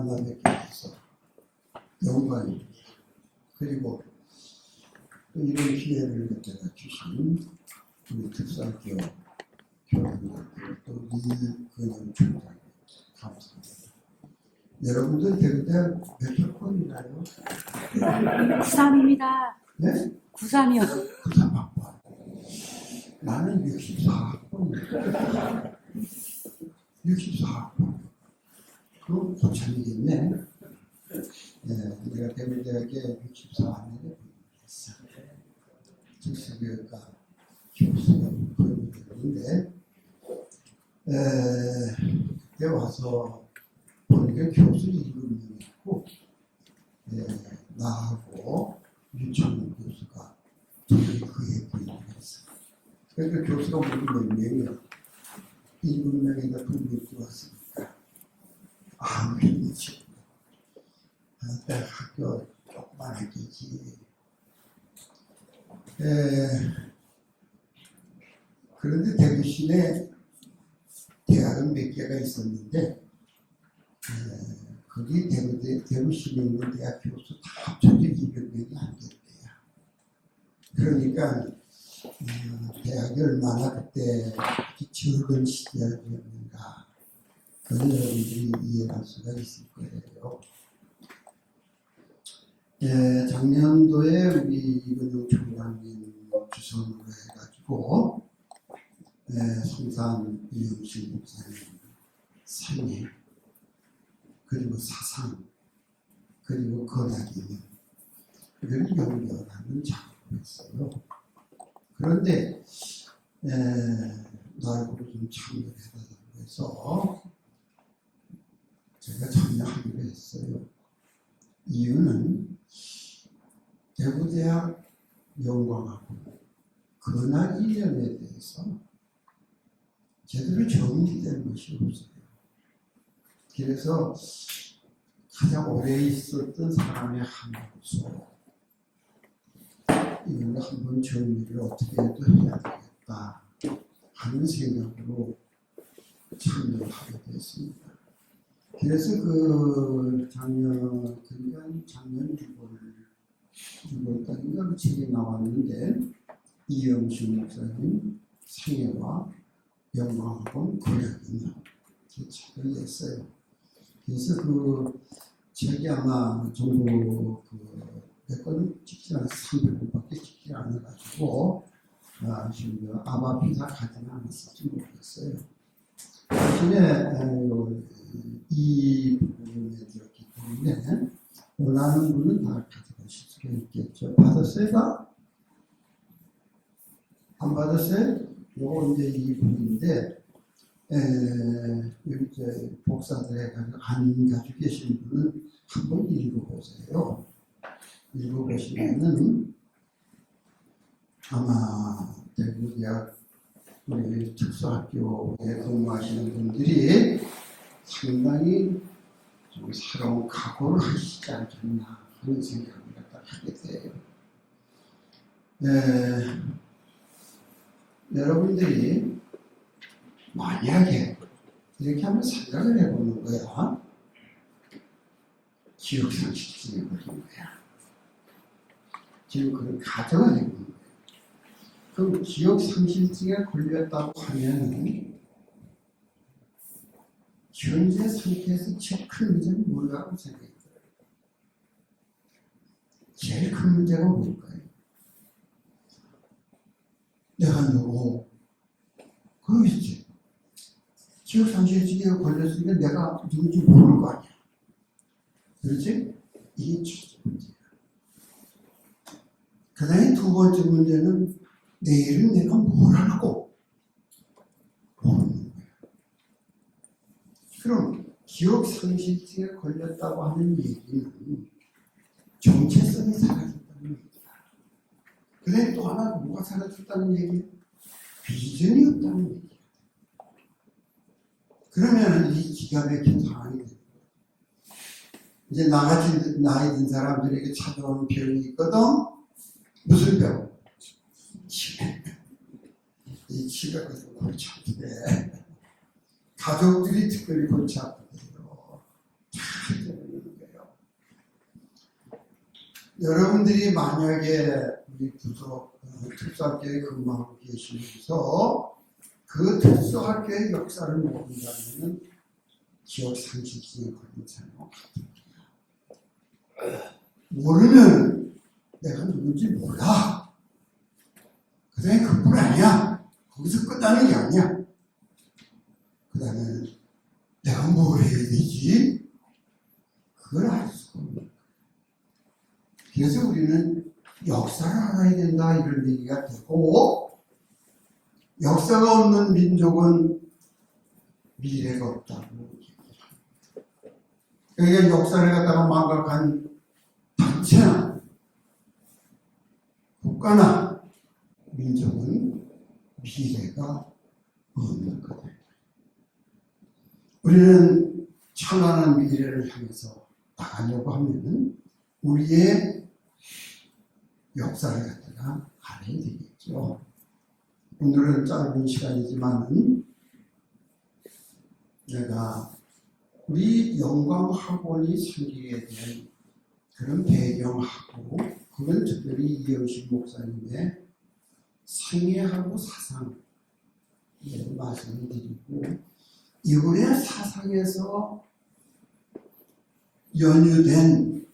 만나뵙게 돼서 영광입니다. 그리고 또 이런 기회를 갖다가 주신 우리 특수학교 교원들 또 이근영 총장님 감사합니다. 여러분들 대구대학 몇 학번이나요? 93입니다. 네? 93이요. 93학번. 나는 64학번이에요. 64학번. 그럼 고참이겠네. 네, 내가 대구대학에 64학년에 했어요. 특수교육과 교수가 그런 분인데 그때 와서 보니까 교수 7명이 있고 나하고 유창훈 교수가 둘이 그의 부인을 했어요. 그러니까 교수가 모두 몇 명이요? 7명에다 분명히 들어왔으니까 아무리 미치고 학교 조그만 학교지. 그런데 대구 시내 대학은 몇 개가 있었는데 거기 대구 시내에 있는 대학 교수 다 합쳐서 200명이 안 됐대요. 그러니까 대학이 얼마나 그때 적은 시절이었는가 그건 여러분들이 이해할 수가 있을 거예요. 작년도에 우리 이근영 총장님 주선으로 해가지고 성산 이영식 목사님 상해 그리고 사상 그리고 건학이면 이걸 연결하는 작업을 했어요. 그런데 나하고 좀 참여를 해달라고 해서 제가 참여하기로 했어요. 이유는 대구대학 영광하고 건학 이념에 대해서 제대로 정리된 것이 없어요. 그래서 가장 오래 있었던 사람의 한으로서 이걸 한번 정리를 어떻게 해도 해야 되겠다 하는 생각으로 참여를 하게 됐습니다. 그래서 작년 6월달인가 그 책이 나왔는데 이영식 목사님 생애와 영광학원 건학이냐 그 책을 냈어요. 그래서 그 책이 아마 전부 몇 권 찍지 않아서 300권밖에 찍지 않아가지고 지금 아마 비사가지는 않았을지 모르겠어요. 대신에 이 부분에 들었기 때문에 원하는 분은 다 가져가실 수가 있겠죠. 받았어요? 다? 안 받았어요? 요거 이제 이 부분인데 여기 이제 복사들 해가지고 안 가지고 계신 분은 한번 읽어보세요. 읽어보시면은 아마 대구대학 우리 특수학교에 근무하시는 분들이 상당히 좀 새로운 각오를 하시지 않겠나 하는 생각을 갖다 하게 돼요. 여러분들이 만약에 이렇게 한번 생각을 해보는 거야. 기억상실증에 걸린 거야. 지금 그런 가정을 해보는 거야. 그럼 기억상실증에 걸렸다고 하면 현재 상태에서 제일 큰 문제는 뭘까라고 생각이 들어요. 제일 큰 문제가 뭘까요? 내가 누구? 그러겠지. 기억상실증에 걸렸으니까 내가 누군지 모를 거 아니야. 그렇지? 이게 첫 문제야. 그 다음에 두 번째 문제는 내일은 내가 뭘 하고 모르는 거야. 그럼 기억상실증에 걸렸다고 하는 얘기는 정체성이 사라졌다는 얘기야. 그 다음에 또 하나 뭐가 사라졌다는 얘기야? 비전이 없다는 얘기야. 그러면 이 기가 막힌 상황이 돼. 이제 나같이 나이 든 사람들에게 찾아오는 병이 있거든. 무슨 병? 치매. 이 치매가 골치 아픈데 가족들이 특별히 골치 아프대요. 되는 거예요. 여러분들이 만약에 우리 부속 특수학교에 근무하고 계시면서 그 특수학교의 역사를 모른다면 기억 상실증에 걸린 사람과 같아요. 모르면 내가 누군지 몰라. 그 다음에 그뿐 아니야. 거기서 끝나는 게 아니야. 그 다음에 내가 뭘 해야 되지? 그걸 알 수가 없는 거야. 그래서 우리는 역사를 알아야 된다 이런 얘기가 되고, 역사가 없는 민족은 미래가 없다고 얘기합니다. 그러니까 역사를 갖다가 망각한 단체나 국가나 민족은 미래가 없는 거다. 우리는 찬란한 미래를 향해서 나가려고 하면 우리의 역사를 갖다가 알아야 되겠죠. 오늘은 짧은 시간이지만 내가 우리 영광학원이 생기게 된 그런 배경하고, 그건 특별히 이영식 목사님의 생애하고 사상에 말씀을 드리고, 이분의 사상에서 연유된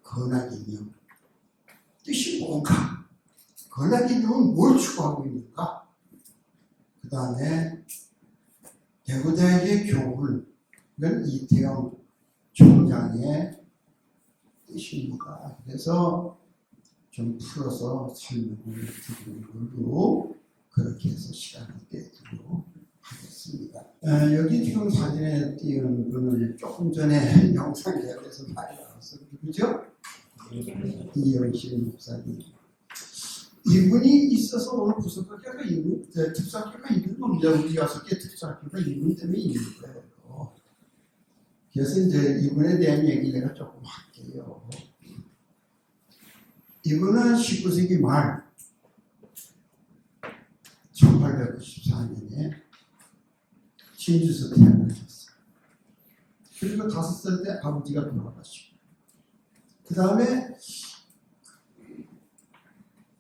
건학이념 뜻이 뭔가, 건학이념은 뭘 추구하고 있는가, 그 다음에 대구대학의 교훈, 이건 이태영 총장의 뜻입니다. 그래서 좀 풀어서 설명을 드리는 걸로 그렇게 해서 시간을 떼도록 하겠습니다. 여기 지금 사진에 띄운 분은 조금 전에 영상에 대해서 많이 나왔어요. 누구죠? 이영식 목사님. 이분이 있어서 오늘 부속학교가 있는, 특수학교가 있는 겁니다. 우리 6개 특수학교가 이분 때문에 있는 거예요. 그래서 이제 이분에 대한 얘기 내가 조금 할게요. 이분은 19세기 말 1894년에 진주에서 태어나셨어요. 그리고 5살 때 아버지가 돌아가시고, 그 다음에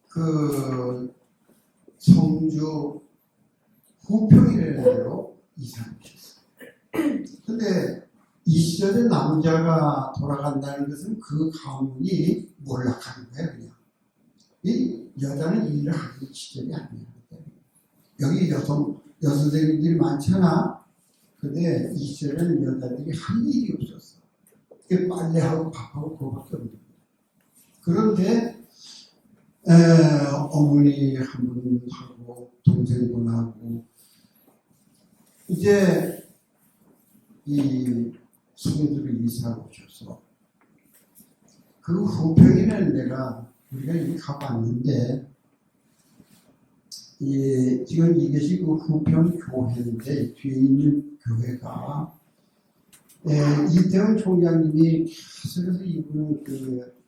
그 성주 후평이라는 데로 이사를 오셨어요. 근데 이 시절에 남자가 돌아간다는 것은 그 가문이 몰락하는 거예요, 그냥. 이 여자는 일을 하는 시절이 아니에요. 여기 여선생님들이 많잖아. 근데 이 시절에는 여자들이 할 일이 없었어. 빨래하고 밥하고 그거밖에 없는 거예요. 그런데 어머니 한 분 하고 동생 분하고 이제 이 성주를 이사를 오셔서, 그 후평이라는 데가 우리가 이미 가봤는데, 지금 이것이 그 후평 교회인데, 뒤에 있는 교회가 이태원 총장님이 계속해서 이분은 그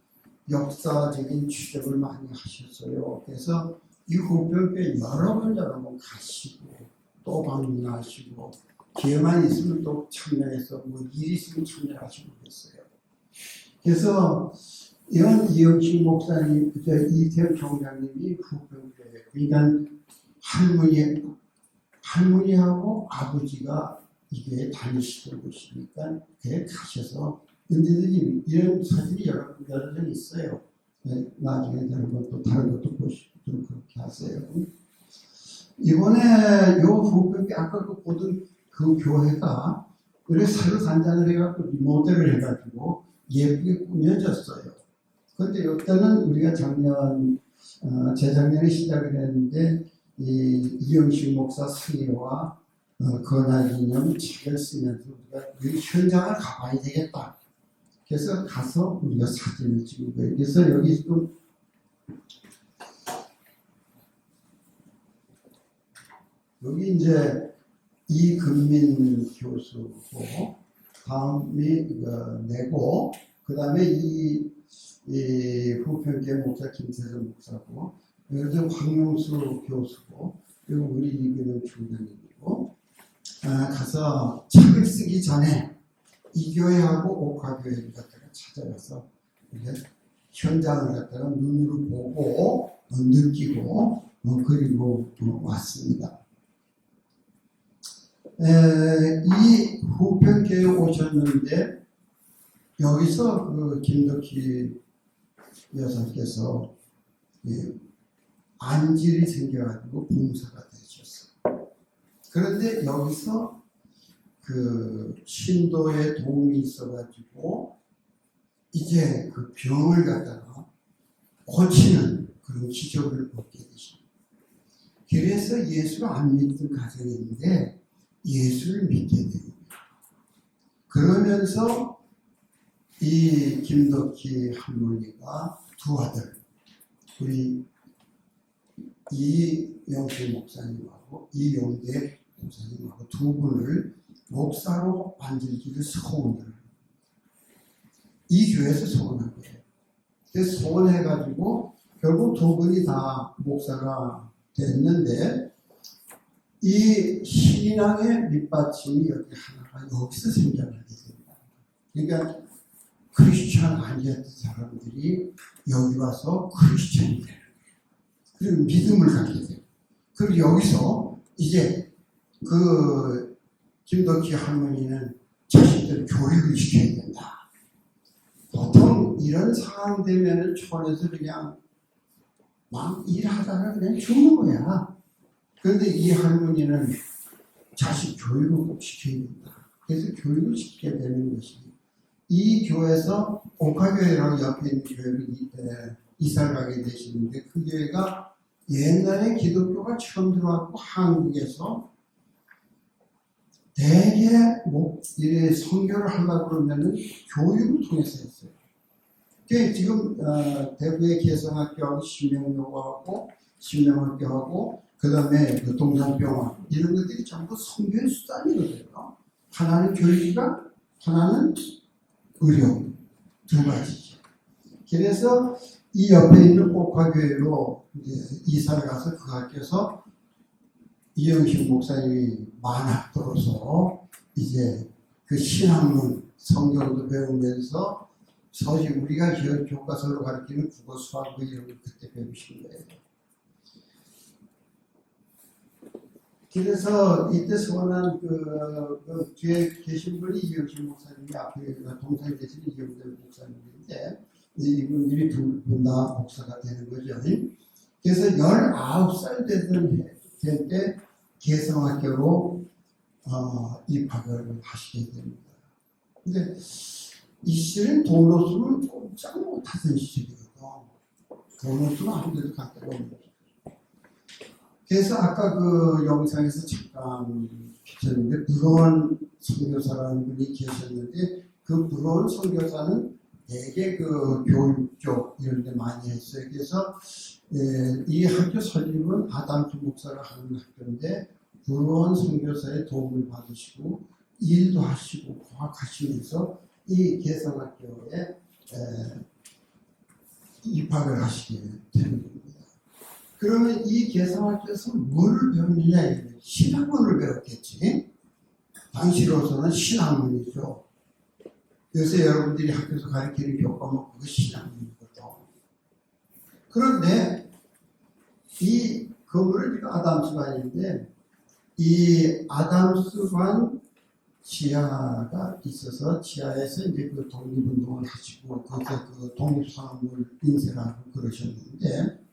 역사적인 취재를 많이 하셨어요. 그래서 이 후평교회 여러 번 가시고 또 방문하시고, 기회만 있으면 또 참여해서 뭐 일이 있으면 참여하시고 그랬어요. 그래서 이런 이영식 목사님, 이태원 총장님이 후평교회, 그러니까 할머니하고 아버지가 이게 다니시던 곳이니까 그에 가셔서, 근데도 이런 사진이 여러 장 있어요. 나중에 또 다른 것도 보시고 좀 그렇게 하세요. 이번에 요 후평교회 아까 그 보던 그 교회가 그래 새로 단장을 해갖고 리모델을 해가지고 예쁘게 꾸며졌어요. 그런데 이때는 우리가 재작년에 시작을 했는데, 이영식 목사 승혜와 건학이념 책을 쓰면서 우리가 이 현장을 가봐야 되겠다. 그래서 가서 우리가 사진을 찍은 거예요. 그래서 여기 지금 여기 이제 이근민 교수고, 다음이 내고, 그 다음에 이 후평교회 목사 김태선 목사고, 그리고 황용수 교수고, 그리고 우리 이근민 총장님이고, 가서 책을 쓰기 전에 이 교회하고 옥화교회를 갖다가 찾아가서 현장을 갖다가 눈으로 보고 느끼고 그리고 왔습니다. 이 후평교회에 오셨는데 여기서 그 김덕희 여사께서 안질이 생겨가지고 봉사가 되셨어요. 그런데 여기서 그 신도의 도움이 있어가지고 이제 그 병을 갖다가 고치는 그런 기적을 얻게 되십니다. 그래서 예수를 안 믿던 가정인데 예수를 믿게 됩니다. 그러면서 이 김덕희 할머니가 두 아들, 우리 이영수 목사님하고 이용대 목사님하고 두 분을 목사로 만들기를 소원을 이 교회에서 소원한 거예요. 그래서 소원해가지고 결국 두 분이 다 목사가 됐는데 이 신앙의 밑받침이 여기 하나가 여기서 생겨나게 됩니다. 그러니까 크리스천 아니었던 사람들이 여기 와서 크리스천이 되는 거예요. 그리고 믿음을 갖게 돼요. 그리고 여기서 이제 그 김덕희 할머니는 자식들 교육을 시켜야 된다. 보통 이런 상황 되면은 촌에서 그냥 막 일하다가 그냥 죽는 거야. 그런데 이 할머니는 자식 교육을 꼭 시켜야 된다. 그래서 교육을 시켜야 되는 것이 이 교회에서 옥화교회라고 옆에 있는 교회를 이사를 가게 되시는데 그 교회가 옛날에 기독교가 처음 들어왔고 한국에서 대개 이래 선교를 하려고 그러면은 교육을 통해서 했어요. 근데 지금 대구의 개성학교하고 신명학교하고 그 다음에 그 동산병원 이런 것들이 전부 선교의 수단이거든요. 하나는 교육이가 하나는 의료 두 가지죠. 그래서 이 옆에 있는 옥화교회로 이사를 가서 그 학교에서 이영식 목사님이 만학도로서 이제 그 신학문 성경도 배우면서 서지 우리가 교과서로 가르치는 국어 수학 이런 걸 그때 배우신 거예요. 그래서 이때 소원한 그 뒤에 계신 분이 이영식 목사님이 앞에 동상에 계신 이영대 목사님인데 이분들이 두 분 다 목사가 되는 거죠. 그래서 19살 될 때 개성학교로 입학을 하시게 됩니다. 근데 이 시절엔 돈 없으면 꼼짝 못하던 시절이거든. 돈 없으면 아무 데도 갈 데가 없는 거죠. 그래서 아까 그 영상에서 잠깐 비쳤는데 부러운 선교사라는 분이 계셨는데 그 부러운 선교사는 되게 그 교육 쪽 이런 데 많이 했어요. 그래서 이 학교 설립은 아담수 목사가 하는 학교인데 부러운 선교사의 도움을 받으시고 일도 하시고 공학하시면서 이 개성학교에 입학을 하시게 되는 겁니다. 그러면 이 개성학교에서 뭘 배웠느냐? 신학문을 배웠겠지. 당시로서는 신학문이죠. 요새 여러분들이 학교에서 가르치는 교과목 그거 신학문이거든. 그런데 이 건물은 아담스관인데 이 아담스관 지하가 있어서 지하에서 이제 그 독립운동을 하시고 거기서 그 독립선언을 인쇄하고 그러셨는데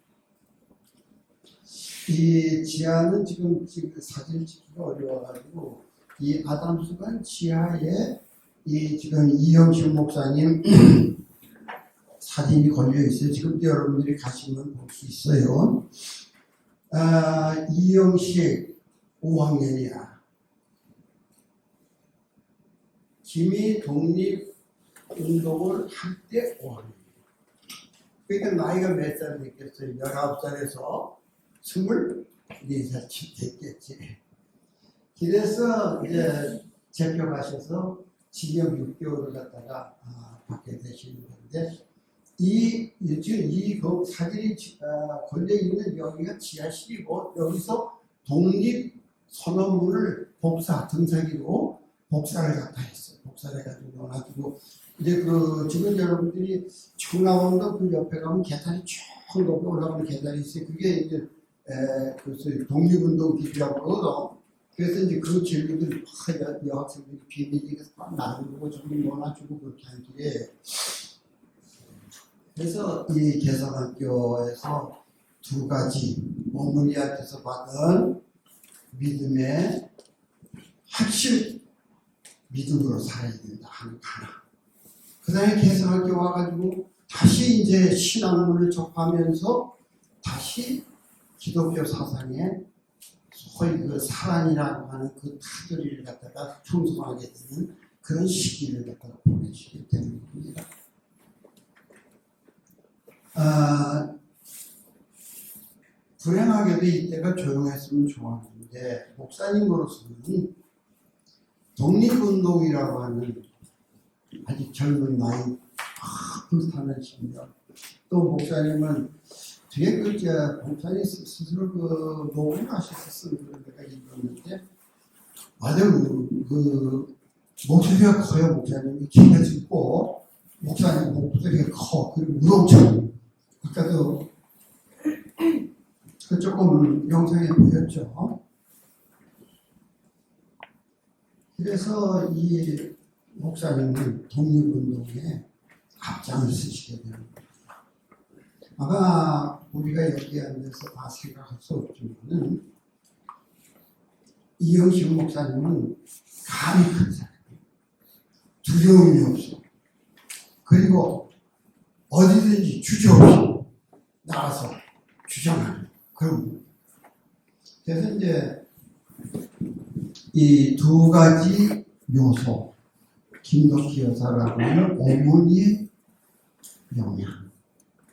이 지하는 지금 사진을 찍기가 어려워가지고 이 아담스관 지하에 이 지금 이영식 목사님 사진이 걸려 있어요. 지금도 여러분들이 가시면 볼 수 있어요. 이영식 5학년이야. 김이 독립운동을 할 때 5학년. 그러니까 나이가 몇 살 됐겠어요? 19살에서 24살 됐겠지. 그래서 이제 재표가셔서 징역 6개월을 갖다가 받게 되시는 건데, 지금 이 사진이 걸려있는 여기가 지하실이고, 여기서 독립선언문을 복사, 등사기로 복사를 갖다 했어요. 복사를 해가지고 넣어가지고 이제 그 지금 여러분들이 청라원도 그 옆에 가면 계단이 쭉 높이 올라가는 계단이 있어요. 그게 이제 그 독립운동 기지라고 그러거든. 그래서 이제 그 친구들이 막 여학생들이 비밀리에서 막 나누고 저기 모아주고 그렇게 한 길에 그래서 이 개성학교에서 두 가지 어머니한테서 받은 믿음의 핵심 믿음으로 살아야 된다 하는 하나. 그 다음에 개성학교 와가지고 다시 이제 신학문을 접하면서 다시 기독교 사상에 소위 그 사랑이라고 하는 그 타도리를 갖다가 충성하게 되는 그런 시기를 갖다가 보내시게 되는 겁니다. 불행하게도 이때가 조용했으면 좋았는데 목사님으로서는 독립운동이라고 하는 아직 젊은 나이 불타는 심령 또 목사님은 뒤에 목사님 스스로 그 녹음을 하셔서 쓴 그런 데가 있었는데 아주 그 목소리가 커요. 목사님이 키가 짙고 목사님 목소리가 커 그리고 무덤처럼 아까도 그 조금 영상에 보였죠. 그래서 이 목사님은 독립운동에 앞장을 쓰시게 되는 겁니다. 아마 우리가 여기 앉아서 다 생각할 수 없지만은 이영식 목사님은 감이 큰 사람이에요. 두려움이 없어. 그리고 어디든지 주저없이 나가서 주장하는 그런. 그래서 이제 이 두 가지 요소, 김덕희 여사라고 하는 어머니의 영향,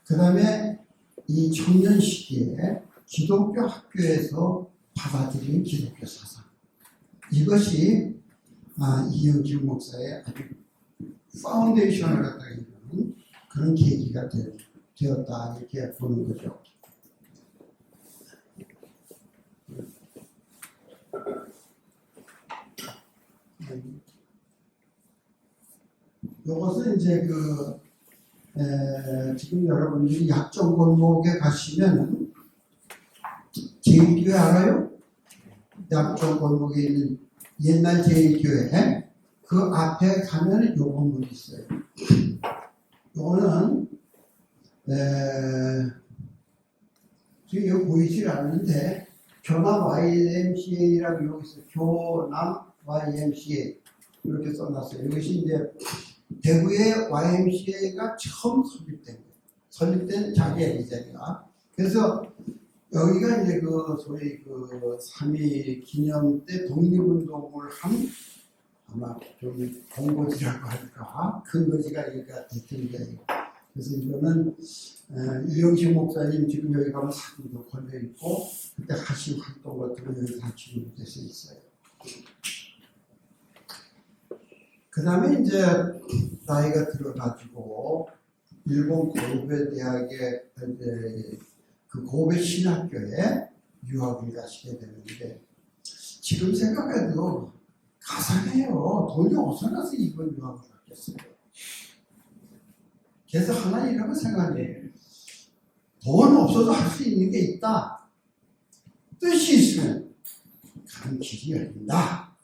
그 다음에 이 청년 시기에 기독교 학교에서 받아들인 기독교 사상, 이것이 이영길 목사의 아주 파운데이션을 갖다가 이루는 그런 계기가 되었다 이렇게 보는 거죠. 이것은 이제 지금 여러분들이 약정골목에 가시면 제1교회 알아요? 약정골목에 있는 옛날 제1교회 그 앞에 가면 요 건물이 있어요. 요거는 지금 여기 보이질 않는데 교남 YMCA라고 여기 있어요. 교남 YMCA 이렇게 써놨어요. 이것이 이제 대구의 YMCA가 처음 설립된 거예요. 설립된 자리예요, 이 자리가. 그래서 여기가 이제 그 소위 그 3.2 기념 때 독립운동을 한 아마 좀 본거지라고 할까 근거지가 여기가 됐던 거예요. 그래서 이거는 유영식 목사님 지금 여기 가면 사진도 걸려 있고 그때 하신 활동 같은 거 여기 다 기록돼서 있어요. 그 다음에 이제 나이가 들어가지고 일본 고베 대학의 그 고베 신학교에 유학을 가시게 되는데 지금 생각해도 가상해요. 돈이 어디서 나서 이번 유학을 갔겠어요. 그래서 하나님이라고 생각해요. 돈 없어도 할 수 있는 게 있다. 뜻이 있으면 가는 길이 열린다.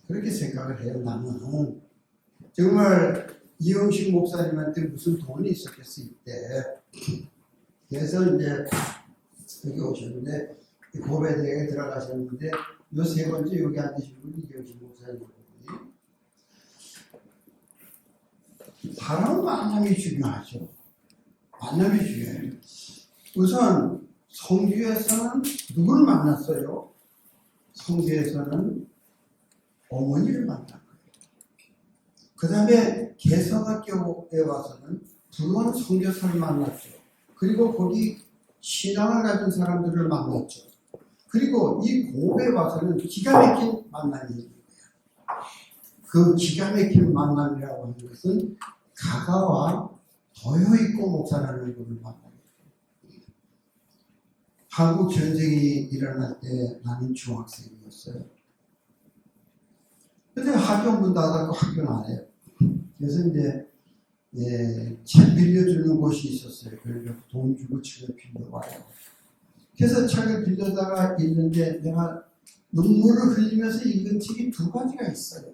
그렇게 생각을 해요. 나는 정말 이영식 목사님한테 무슨 돈이 있었겠어 이때. 그래서 이제 여기 오셨는데 고베대에 들어가셨는데 요 세 번째 여기 앉으신 분이 이영식 목사님이거든요. 사람 만남이 중요하죠. 만남이 중요해요. 우선 성주에서는 누굴 만났어요? 성주에서는 어머니를 만난 거예요. 그 다음에 개성학교에 와서는 불원 선교사를 만났죠. 그리고 거기 신앙을 가진 사람들을 만났죠. 그리고 이 고베에 와서는 기가 막힌 만남이 있는 거예요. 그 기가 막힌 만남이라고 하는 것은 가가와 도요이코 목사라는 분을 만나요. 한국 전쟁이 일어날 때 나는 중학생이었어요. 근데 학교 문 닫았고 학교는 안 해요. 그래서 이제 책 빌려주는 곳이 있었어요. 그래서 돈 주고 책을 빌려와요. 그래서 책을 빌려다가 읽는데 내가 눈물을 흘리면서 읽은 책이 두 가지가 있어요.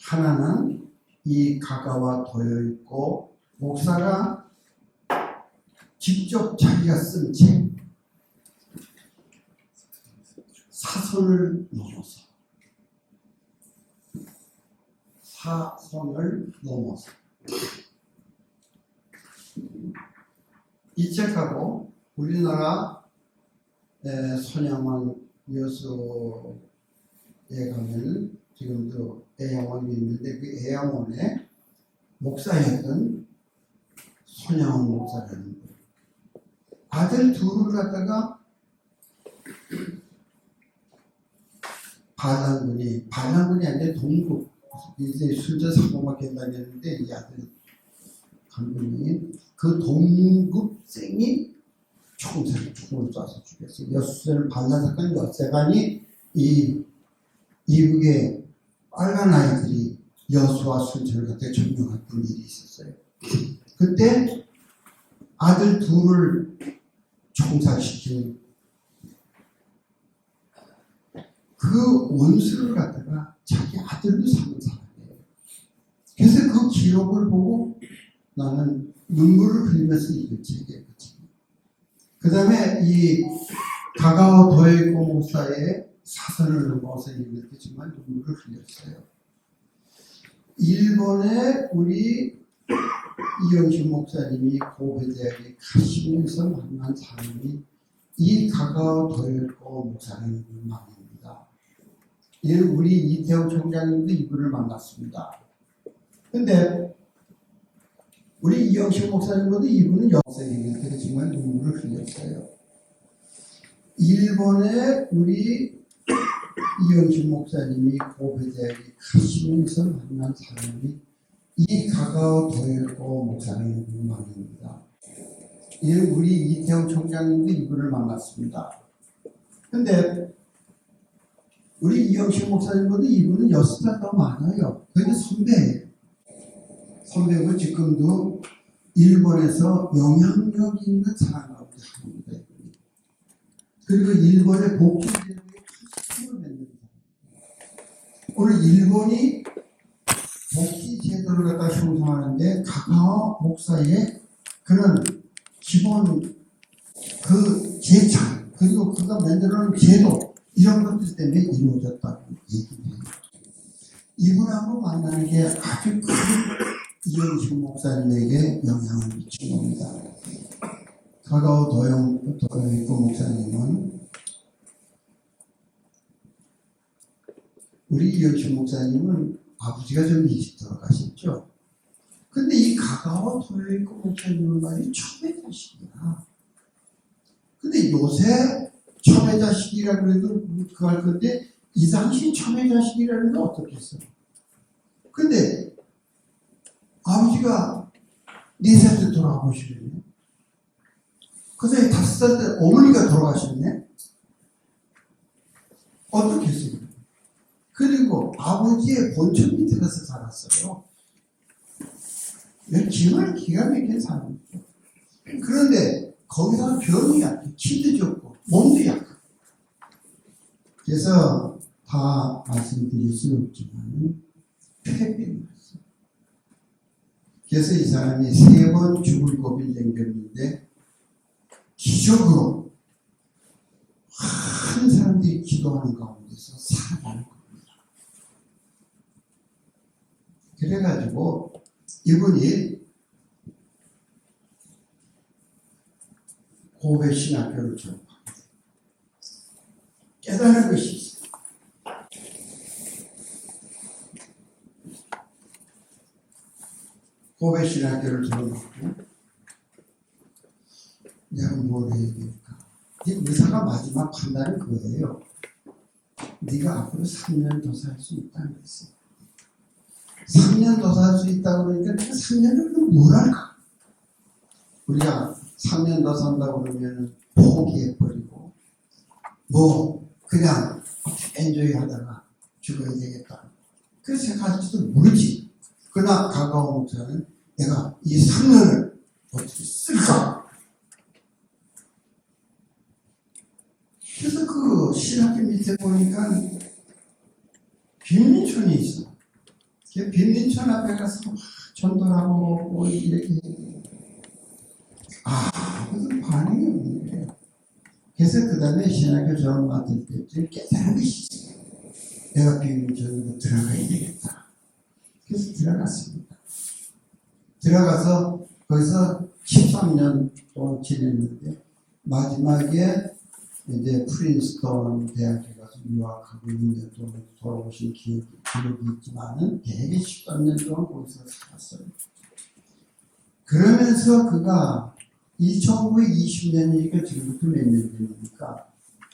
하나는 이 가가와 도여 있고 목사가 직접 자기가 쓴 책, 사선을 넘어서 이 책하고 우리나라 손양원 여수에 가면 지금도 애양원이 있는데 그 애양원에 목사였던 손양원 목사라는 거예요. 아들 둘을 갖다가 반란군이 아니라 동국 이제 순자 사고밖에 다녔는데 이 아들 강군이 그 동급생이 총을 쏴서 죽였어요. 여수를 반란 사건 여세간이 이 이북의 빨간 아이들이 여수와 순천을 갖다 점령했던 일이 있었어요. 그때 아들 둘을 총살시킨 그 원수를 갖다가 자기 아들도 삼은 사람이에요. 그래서 그 기록을 보고 나는 눈물을 흘리면서 읽은 책이에요. 그 다음에 이 가가오 도에이코 목사의 사선을 넘어서 읽을 때 정말 눈물을 흘렸어요. 일본에 우리 이영신 목사님이 고베대학에 가시면서 만난 사람이 이 가가오 도에이코 목사님만입니다. 우리 이태호 총장님도 이분을 만났습니다. 근데 우리 이영신 목사님보다 이분은 영생일 때 정말 눈물을 흘렸어요. 일본에 우리 이영신 목사님이 고베대학에 가시면서 만난 사람이 이 가가오 도에이코 목사님만입니다. 우리 이태호 총장님도 이분을 만났습니다. 근데 우리 이영신 목사님보다 이분은 6살 더 많아요. 그게 선배예요. 선배고 지금도 일본에서 영향력 있는 사람 가운데 한 분입니다. 그리고 일본의 복지제도에 큰 힘을 맺는 사람. 오늘 일본이 복지제도를 갖다 형성하는데 가가오 목사의 그런 기본 그 재창 그리고 그가 만들어놓은 제도 이런 것들 때문에 이루어졌다고 얘기해요. 이분하고 만나는 게 아주 큰 이영식 목사님에게 영향을 미친 겁니다. 가가오 도에이코 목사님은 우리 이영식 목사님은 아버지가 좀 일찍 돌아가셨죠. 근데 이 가가오 도에이코 목사님은 말이 처음의 자식이야. 근데 요새 처음의 자식이라 그래도 그거 할 건데 이 당시 처음의 자식이라는 건 어떻겠어? 근데 아버지가 4살 때 돌아가시네. 그 사이 5살 때 어머니가 돌아가셨네. 어떻겠어요? 그리고 아버지의 본청 밑에 가서 살았어요. 정말 기가 막힌 사람이죠. 그런데 거기서 병이 약해. 키도 적고 몸도 약하고. 그래서 다 말씀드릴 수 없지만 폐병이 왔어요. 그래서 이 사람이 3번 죽을 고비를 넘겼는데 기적으로 많은 사람들이 기도하는 가운데서 살아나는 겁니다. 그래가지고 이분이 고베 신학교를 졸업합니다. 깨달은 것이 있어요. 고베 신학교를 졸업하고 내가 뭘 해야 될까? 의사가 마지막 판단은 그거예요. 네가 앞으로 3년 더 살 수 있다는 거였어요. 3년 더 살 수 있다고 그러니까 내가 3년을 뭘 할까? 우리가 3년 더 산다고 그러면 포기해버리고 뭐 그냥 엔조이 하다가 죽어야 되겠다. 그래서 생각할지도 모르지. 그러나 가까운 목사는 내가 이 3년을 어떻게 쓸까? 그래서 그 신학교 밑에 보니까 빈민촌이 있어. 그 빈민촌 앞에 가서 전도를 하고 뭐 이렇게 무슨 반응이 없는 거예요. 그래서 그 다음에 신학교 졸업 맡을 때쯤 깨달은 것이 있어요. 내가 빈민촌으로 들어가야 되겠다. 그래서 들어갔습니다. 들어가서 거기서 13년 동안 지냈는데 마지막에 이제 프린스턴 대학에 가서 유학하고 2년 동안 돌아오신 기억이 있지만은 되게 13년 동안 거기서 살았어요. 그러면서 그가 1920년이니까 지금부터 몇 년 전입니까?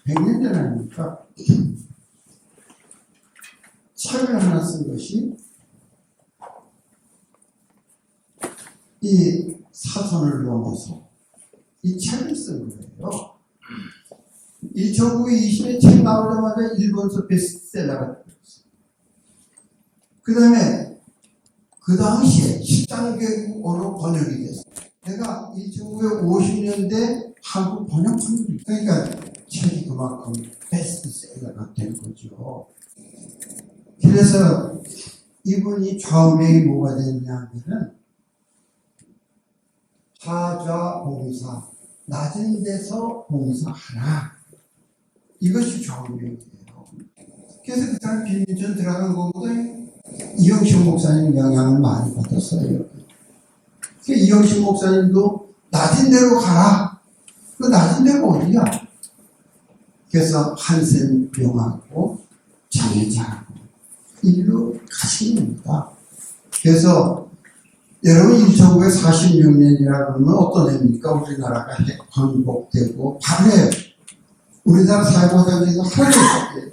100년 전 아닙니까? 책을 하나 쓴 것이 이 사선을 넘어서 이 책을 쓴 거예요. 1920년에 책 나오자마자 일본서 베스트셀러가 됐어요. 그 다음에 그 당시에 13개국어로 번역이 됐어요. 내가 1950년대 한국 번역판들이 그러니까 책이 그만큼 베스트셀러가 된 거죠. 그래서 이분이 좌우명이 뭐가 됐냐 하면은 하좌봉사, 낮은 데서 봉사하라. 이것이 좌우명이에요. 그래서 그 사람 빈민촌 들어간 것보다 이영식 목사님 영향을 많이 받았어요. 이영식 목사님도 낮은 데로 가라. 그 낮은 데가 어디야? 그래서 한센병하고 장애자하고 일로 가신 겁니다. 그래서 여러분 1946년이라 그러면 어떤 해입니까? 우리나라가 광복되고 바로 우리나라 사회보장제도 하나도 없었대요.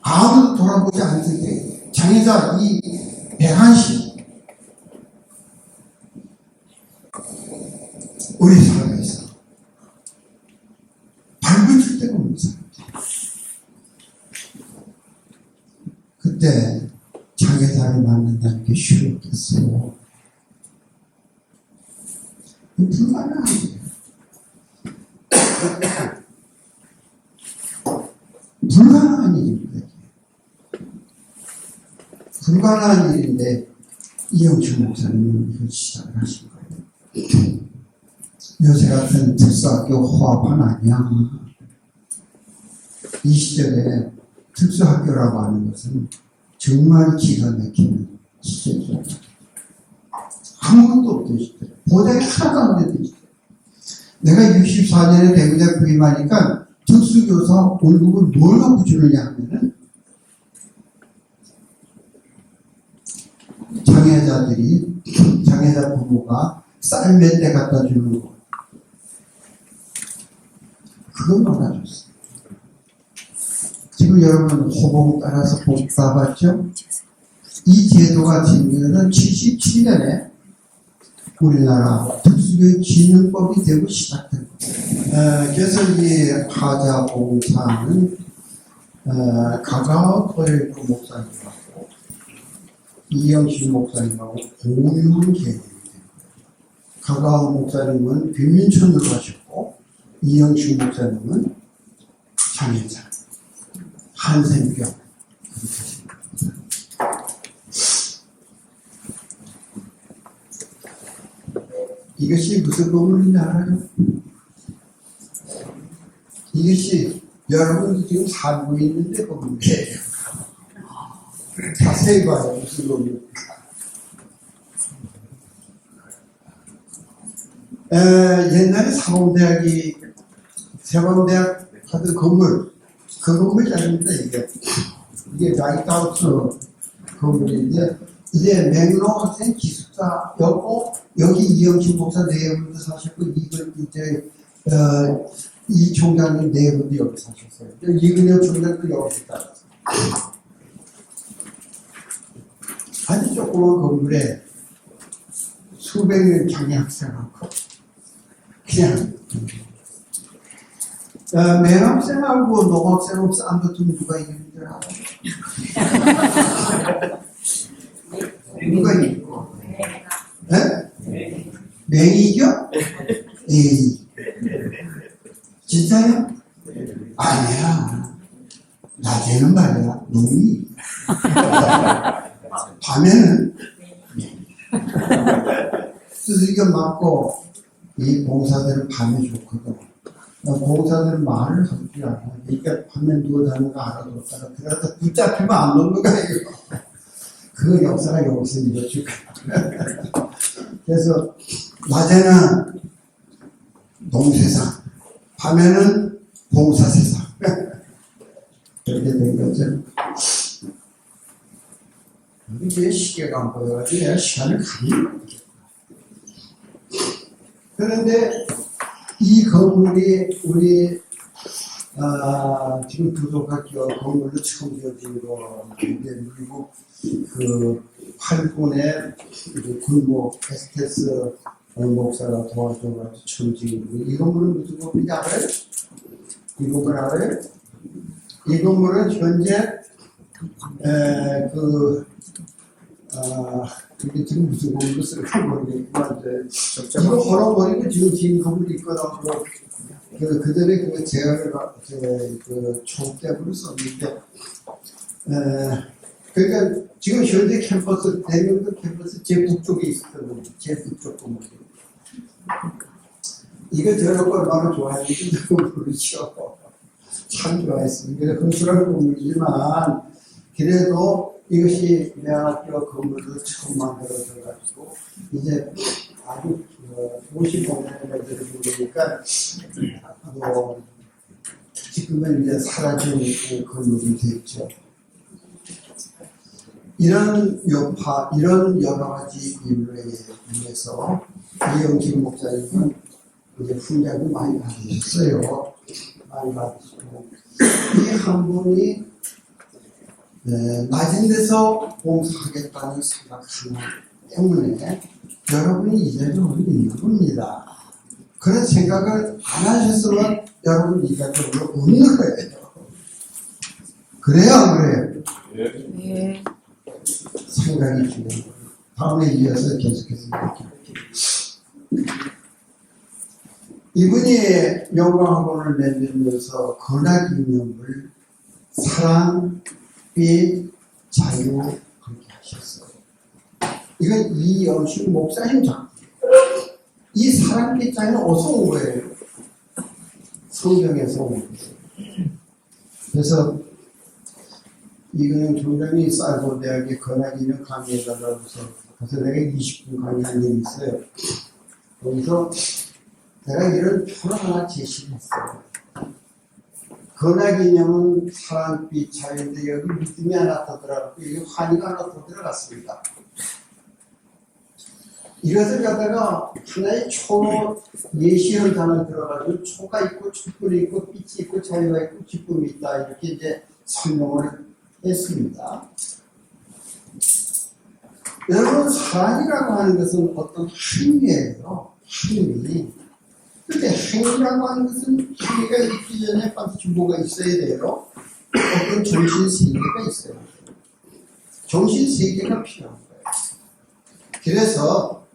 아무도 돌아보지 않을 때 장애자 이 배한식 우리 사회에서 발붙일 데가 없는 사람들. 그때 장애자를 만난다는 게 쉬웠겠어요. 불가능한 거예요. 불가능한 일입니다. 불가능한 일인데 이영식 목사님은 이걸 시작을 하신 거예요. 요새 같은 특수학교 호합은 아니야. 이 시절에 특수학교라고 하는 것은 정말 기가 막히는 시절이죠. 아무것도 없던 시절. 보장이 하나도 안 되던 시절. 내가 64년에 대구대 부임하니까 특수교사 월급을 뭘 갖고 주느냐 하면은 장애자 부모가 쌀 몇 대 갖다 주는 거. 그것만 가졌어. 지금 여러분 호봉 따라서 복 따봤죠? 이 제도가 생기는 77년에 우리나라 특수교육진흥법이 되고 시작된 거예요. 그래서 이 하자봉사는 가가오 토요일부 목사님하고 이영식 목사님하고 공유한 계획이 돼요. 가가오 목사님은 빈민촌으로 가셨고 이영식 목사님은 장애자, 한센병 이것이 무슨 건물인지 알아요? 이것이 여러분도 지금 살고 있는데 건물이에요. 자세히 봐요. 무슨 건물입니까? 옛날에 사범대학이 세범대학 하던 건물, 그 건물이 아닙니다. 이게 라이트하우스 건물인데 이제 맥로학생 기숙사였고 여기 이영식 목사 내분도 사셨고 이건 이제 이 총장님 내분도 여기 사셨어요. 이근혁 총장도 여기 있다. 아주 조그만 건물에 수백 명 장애 학생하고 그냥 매학생하고 농학생하고 쌈붙으면 누가 이기는 줄 알아요? 누가 이기고? 네? 맹이 이겨? 에이. 진짜요? 아니야. 낮에는 말이야. 놈이. 밤에는 두들겨 맞고 이 봉사들은 밤에 좋거든. 봉사들은 말을 할 줄 알아. 그러니까 밤에 누워 자는 거 알아뒀다가 그러다 붙잡히면 안 놓는 거야 이거. 그 역사가 여기서 이루어질 거야. 그래서 낮에는 농세상, 밤에는 봉사세상. 그렇게 된 거죠. 이게 시계가 안 보여가지고 시간을 가니. 그런데 이 건물이 우리 지금 부속학교 건물로 처음 지어진 거인데, 그리고 그 8군의 군목 에스테스 목사가 도와줘가지고 처음 지은 거. 이 건물은 무슨 건물인지 알아요? 이 건물 알아요? 이 건물은 현재 그게 지금 무슨 건물로 쓸까 모르겠지만 이거 걸어버리고 지금 긴 건물이 있거든. 그들의 그 제어를 그 총대부로 썼는데, 그러니까 지금 현재 캠퍼스 대명도 캠퍼스 제 북쪽에 있었던 건물, 제 북쪽 건물. 이거 저런 거 얼마나 좋아했는지 모르죠. 참 좋아했습니다. 건설하는 건물이지만 그래도 이것이 대학교 건물로 처음 만들어져가지고 이제 아주 55년을 들으니까 지금은 이제 사라진 건물이 됐죠. 이런 여파, 이런 여러 가지 이유에 의해서 이영식 목사님은 이제 훈장을 많이 받으셨어요. 많이 받으시고 이 한 분이 낮은 데서 봉사하겠다는 생각하는 때문에 여러분이 이 자리에 있는 겁니다. 그런 생각을 안 하셨으면 여러분 이 자리에 없는 거예요. 그래요, 안 그래요? 네. 생각이 중요한 거예요. 다음에 이어서 계속해서 얘기할게요. 이분이 영광학원을 만들면서 건학이념을 사랑, 빛, 자유 그렇게 하셨어요. 이건 이영식 목사님 작품. 이 사랑, 빛, 자유는 어디서 온 거예요? 성경에서 온 거예요. 그래서 이근영 총장이 쌀고대학에 건학이념 강의해달라고 해서 그래서 내가 20분 강의한 적이 있어요. 거기서 내가 이런 표를 하나 제시했어요. 건학이념은 사랑빛 자유인데 여기 믿음이 하나 더 들어갔고 여기 환희가 하나 더 들어갔습니다. 이것을 갖다가 하나의 초 예시현상을 들어가지고 초가 있고 촛불이 있고 빛이 있고 자유가 있고 기쁨이 있다 이렇게 이제 설명을 했습니다. 여러분 사랑이라고 하는 것은 어떤 행위예요. 행위. 근데 행위라고 하는 것은 행위가 있기 전에 반드시 뭐가 있어야 돼요? 어떤 정신세계가 있어요. 정신세계가 필요한 거예요. 그래서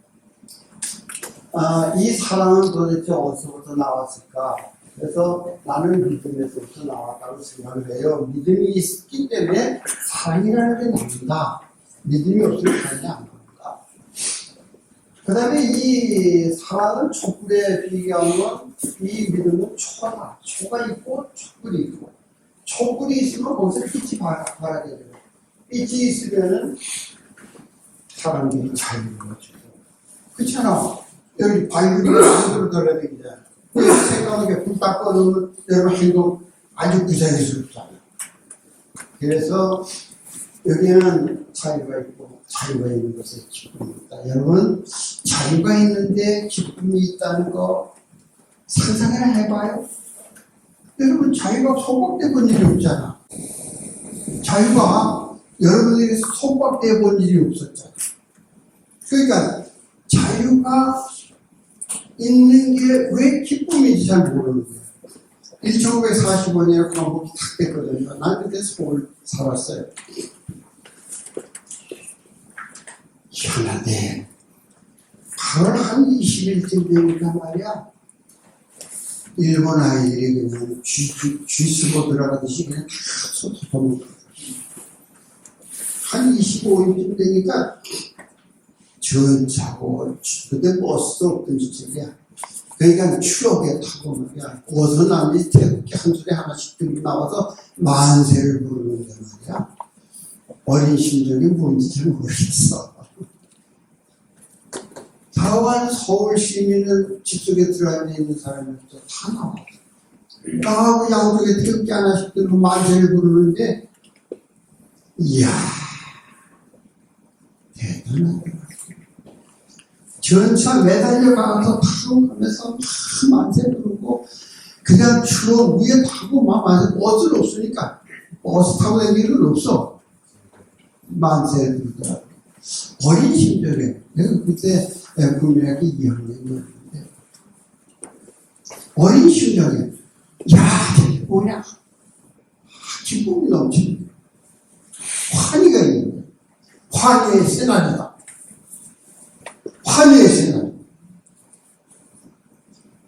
이 사랑은 도대체 어디서부터 나왔을까? 그래서 나는 믿음에서부터 나왔다고 생각을 해요. 믿음이 있기 때문에 사랑이라는 게 나온다. 믿음이 없으면 사랑이 안 나온다. 그 다음에 이 사랑은 촛불에 비교하면 이 믿음은 초다. 초가 있고 촛불이 있고. 촛불이 있으면 거기서 빛이 발하게 돼요. 빛이 있으면은 사람들이 잘 이루어지고. 그렇잖아. 여기 바이블이 안으로 들어다니잖아. 생각하게 불 딱 꺼놓으면 여러분 행동 아주 부자연스럽잖아요. 그래서 여기는 자유가 있고 자유가 있는 것에 기쁨이 있다. 여러분 자유가 있는데 기쁨이 있다는 거 상상이나 해봐요. 여러분 자유가 소박돼 본 일이 없잖아. 자유가 여러분에게 소박돼 본 일이 없었잖아. 그러니까 자유가 있는 게 왜 기쁨인지 잘 모르는 거예요. 1945년에 광복이 탁 됐거든요. 난 그때 서울 살았어요. 희한하대. 8월 한 20일쯤 되니까 말이야, 일본 아이들이 그냥 쥐 쓰고 들어가듯이 그냥 다 쏟아먹고 한 25일쯤 되니까 전차고 그때 버스도 없던 시절이야. 그러니까 추억에 타고 말이야, 어서 남이 태극기 한 소리 하나씩 들고 나와서 만세를 부르는데 말이야, 어린 심정이 뭔지 잘 모르겠어. 다만 서울 시민은 집 속에 들어앉아 있는 사람들도 다 나와. 나하고 양쪽에 태극기 하나씩 들고 만세를 부르는데, 이야, 대단하다. 전차 매달려 가서 타고 가면서 막 만세 부르고, 그냥 추억 위에 타고 막 만세, 버스는 없으니까, 버스 타고 다니는 건 없어. 만세를 부르더라고. 어린 심정에, 내가 그때 국민학교 2학년이었는데, 어린 심정에, 야, 저게 뭐냐? 기쁨이 넘치는 거야. 환희가 있는 거야. 환희의 세나리다. 환희의 세나리.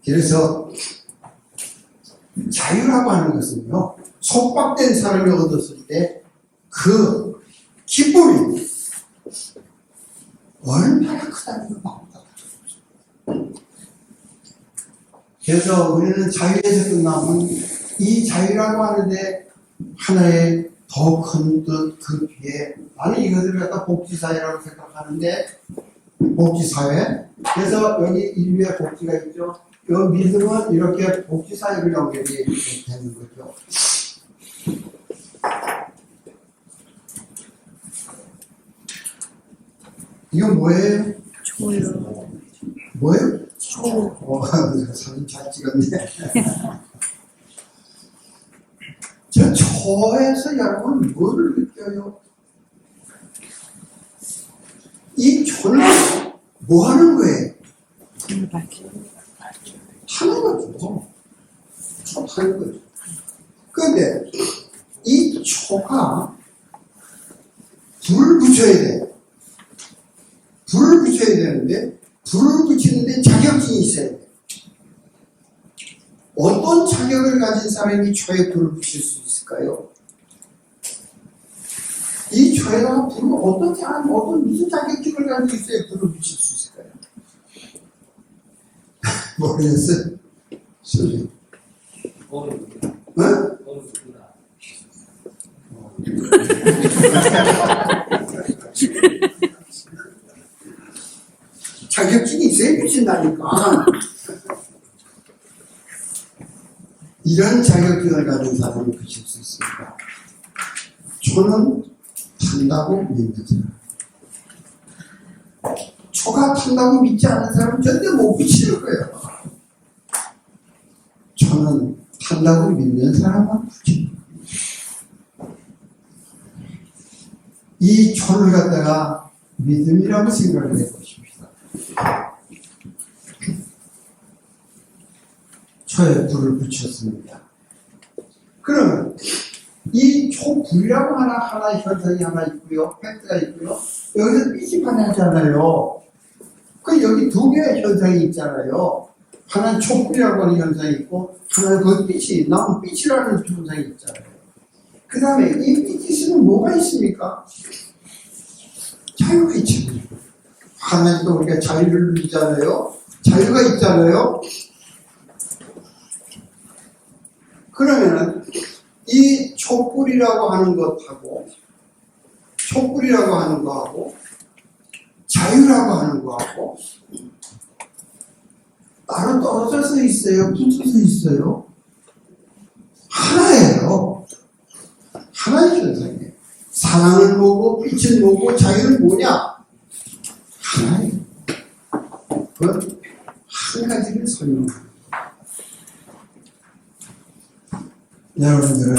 그래서 자유라고 하는 것은요, 속박된 사람이 얻었을 때 그 기쁨이 얼마나 크다는 걸 말합니다. 그래서 우리는 자유에서 끝나면 이 자유라고 하는데 하나의 더 큰 뜻 그 뒤에, 나는 이것을 갖다 복지사회라고 생각하는데, 복지사회. 그래서 여기 인류의 복지가 있죠. 이 믿음은 이렇게 복지사회를 연결이 되는 거죠. 이건 뭐예요? 조요. 뭐예요? 조. 사진 잘 찍었네. 저 초에서 여러분 뭐를 느껴요? 이 초는 뭐 하는 거예요? 하는 거죠. 초 하는 거죠. 그런데 이 초가 불을 붙여야 돼. 불을 붙여야 되는데, 불을 붙이는데 자격증이 있어야 돼. 어떤 자격을 가진 사람이 초에 불을 붙일 수 있을까요? 이 초에다가 불을 어떻게 하면, 무슨 자격증을 가지고 있어야 불을 붙일 수 있을까요? 모르겠어요. 소리. 응? 자격증이 있어야 붙인다니까. 이런 자격증을 가진 사람이 붙일 수 있습니다. 초는 탄다고 믿는 사람. 초가 탄다고 믿지 않는 사람은 절대 못 붙이는 거예요. 초는 탄다고 믿는 사람만 붙이는 거예요. 이 초를 갖다가 믿음이라고 생각을 해보십시오. 초에 불을 붙였습니다. 그러면 이 초불이라고 하나의 현상이 하나 있고요, 팩트가 있고요. 여기서 빛이 반응하잖아요. 그 여기 두 개의 현상이 있잖아요. 하나는 촛불이라고 하는 현상이 있고, 하나는 그 빛이 나무 빛이라는 현상이 있잖아요. 그 다음에 이 빛에는 뭐가 있습니까? 자유가 있잖아요. 하나님도 우리가 자유를 누리잖아요. 자유가 있잖아요. 그러면은 이 촛불이라고 하는 것하고, 촛불이라고 하는 거하고, 자유라고 하는 거하고 따로 떨어져서 있어요? 붙어서 있어요? 하나예요. 하나의 현상이에요. 사랑은 뭐고, 빛은 뭐고, 자유는 뭐냐? 하나예요. 그건 한 가지를 설명합니다. 여러분들은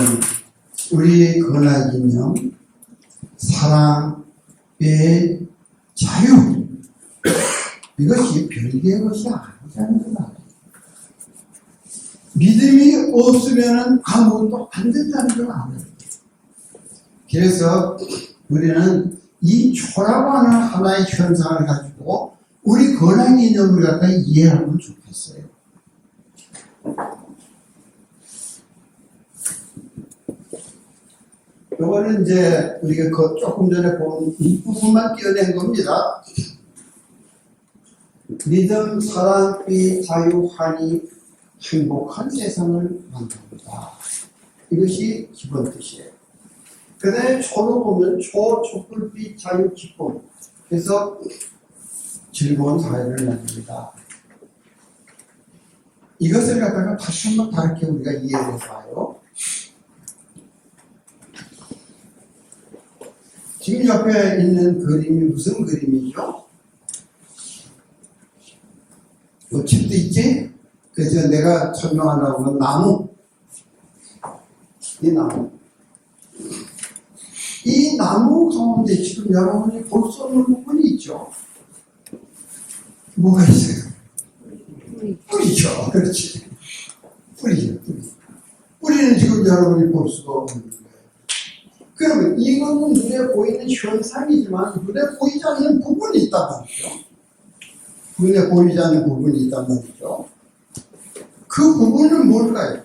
우리의 근원이며 사랑의 자유, 이것이 별개의 것이 아니라는 걸 알아요. 믿음이 없으면 아무것도 안 된다는 걸 알아요. 그래서 우리는 이 초라고 하는 하나의 현상을 가지고 우리 건강 개념을 갖다 이해하면 좋겠어요. 이거는 이제 우리가 조금 전에 본 이 부분만 띄어낸 겁니다. 믿음, 사랑, 의, 자유, 환희, 행복한 세상을 만듭니다. 이것이 기본 뜻이에요. 그 다음에 초로 보면 촛불빛, 자유, 기쁨. 그래서 즐거운 사회를 만듭니다. 이것을 갖다가 다시 한번 다르게 우리가 이해해 봐요. 지금 옆에 있는 그림이 무슨 그림이죠? 뭐 집도 있지? 그래서 내가 설명하려고 하는 나무. 이 나무. 이 나무 가운데 지금 여러분이 볼 수 없는 부분이 있죠? 뭐가 있어요? 뿌리죠. 그렇지. 뿌리죠. 뿌리는 지금 여러분이 볼 수가 없는 거예요. 그러면 이거는 눈에 보이는 현상이지만 눈에 보이지 않는 부분이 있단 말이죠. 눈에 보이지 않는 부분이 있단 말이죠. 그 부분은 뭘까요?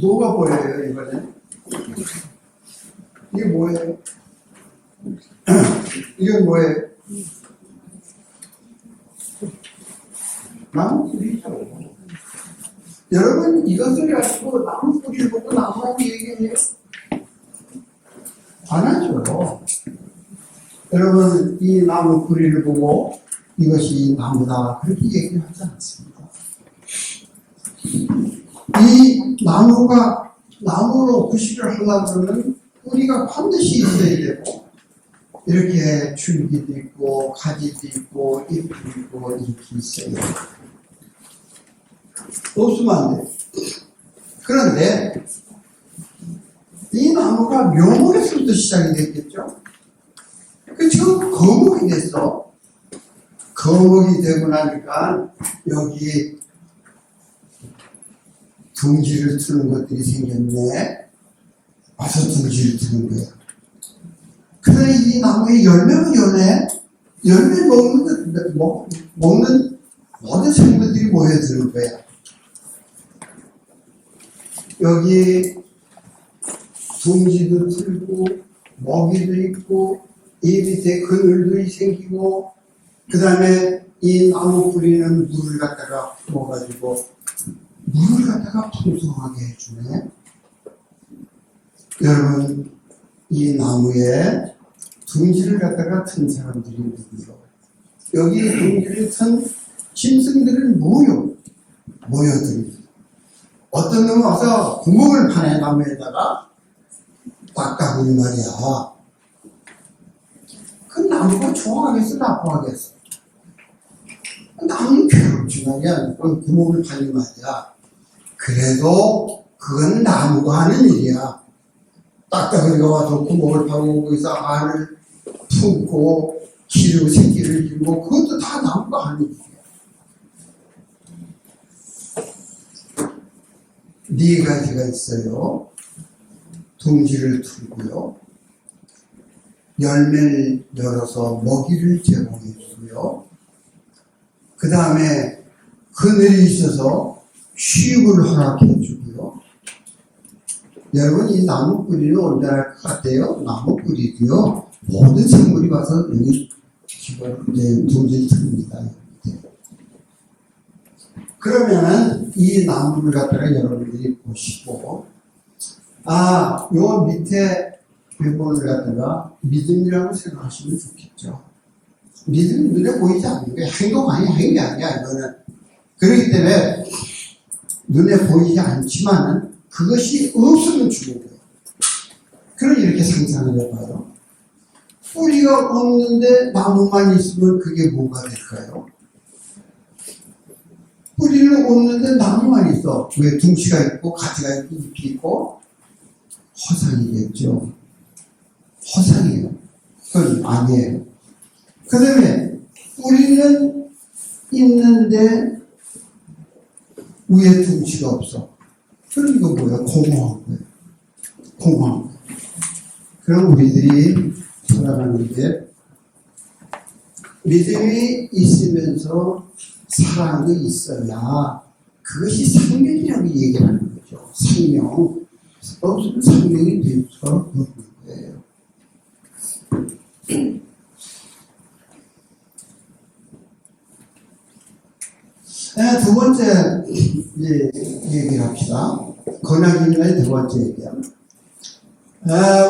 뭐가 보여요, 이번에? 이게 뭐예요? 이건 뭐예요? 나무 뿌리죠. 여러분, 이것을 가지고 나무 뿌리를 보고 나무라고 얘기해요? 안 하죠. 여러분, 이 나무 뿌리를 보고 이것이 나무다. 그렇게 얘기를 하지 않습니다. 이 나무가, 나무로 구실을 하려고 그러면 뿌리가 반드시 있어야 되고, 이렇게 줄기도 있고, 가지도 있고, 잎도 있고, 이렇게 있어요. 없으면 안 돼요. 그런데, 이 나무가 묘목에서부터 시작이 됐겠죠? 지금 거목이 됐어. 거목이 되고 나니까, 여기 둥지를 트는 것들이 생겼네. 와서 둥지를 트는 거야. 그래, 이 나무에 열매가 열네. 열매 먹는 모든 생물들이 모여드는 거야. 여기 둥지도 틀고, 먹이도 있고, 이 밑에 그늘도 생기고, 그 다음에 이 나무 뿌리는 물을 갖다가 부어가지고, 물을 갖다가 풍성하게 해주네. 여러분, 이 나무에 둥지를 갖다가 튼 사람들이 누구요? 여기 둥지를 튼 짐승들은 모여듭니다. 어떤 놈은 와서 구멍을 파내, 나무에다가 닦아보니 말이야. 그 나무가 좋아하겠어, 나빠하겠어? 나무는 괴롭지 말이야. 그건 구멍을 파니 말이야. 그래도 그건 나무가 하는 일이야. 딱딱이가 와서 구멍을 파고 거기서 알을 품고 기르고 새끼를 기르고 그것도 다 나무가 하는 일이야. 네 가지가 있어요. 둥지를 틀고요. 열매를 열어서 먹이를 제공해 주고요. 그 다음에 그늘이 있어서 휴육을 허락해 주고요. 여러분, 이 나무 뿌리는 언제나 할 것 같아요? 나무 뿌리도요, 모든 생물이 와서 여기 둥지를 틉니다. 그러면은 이 나무를 갖다가 여러분들이 보시고, 요 밑에 부분을 갖다가 믿음이라고 생각하시면 좋겠죠. 믿음이 눈에 보이지 않는 거예요. 행동이 아니야, 이거는. 그렇기 때문에 눈에 보이지 않지만은 그것이 없으면 죽은 거예요. 그럼 이렇게 상상을 해봐요. 뿌리가 없는데 나무만 있으면 그게 뭐가 될까요? 뿌리는 없는데 나무만 있어. 왜? 둥치가 있고 가지가 있고 잎이 있고 허상이겠죠. 허상이에요. 그건 아니에요. 그 다음에 우리는 있는데 위에 둥치가 없어. 그럼 이거 뭐야? 공허한 거야. 공허한 거야. 그럼 우리들이 살아가는 게 믿음이 있으면서 사랑이 있어야 그것이 생명이라고 얘기하는 거죠. 생명. 없으면 생명이 될 수가 없는 거예요. 두 번째 얘기를 합시다. 건학이념의 두 번째 얘기야.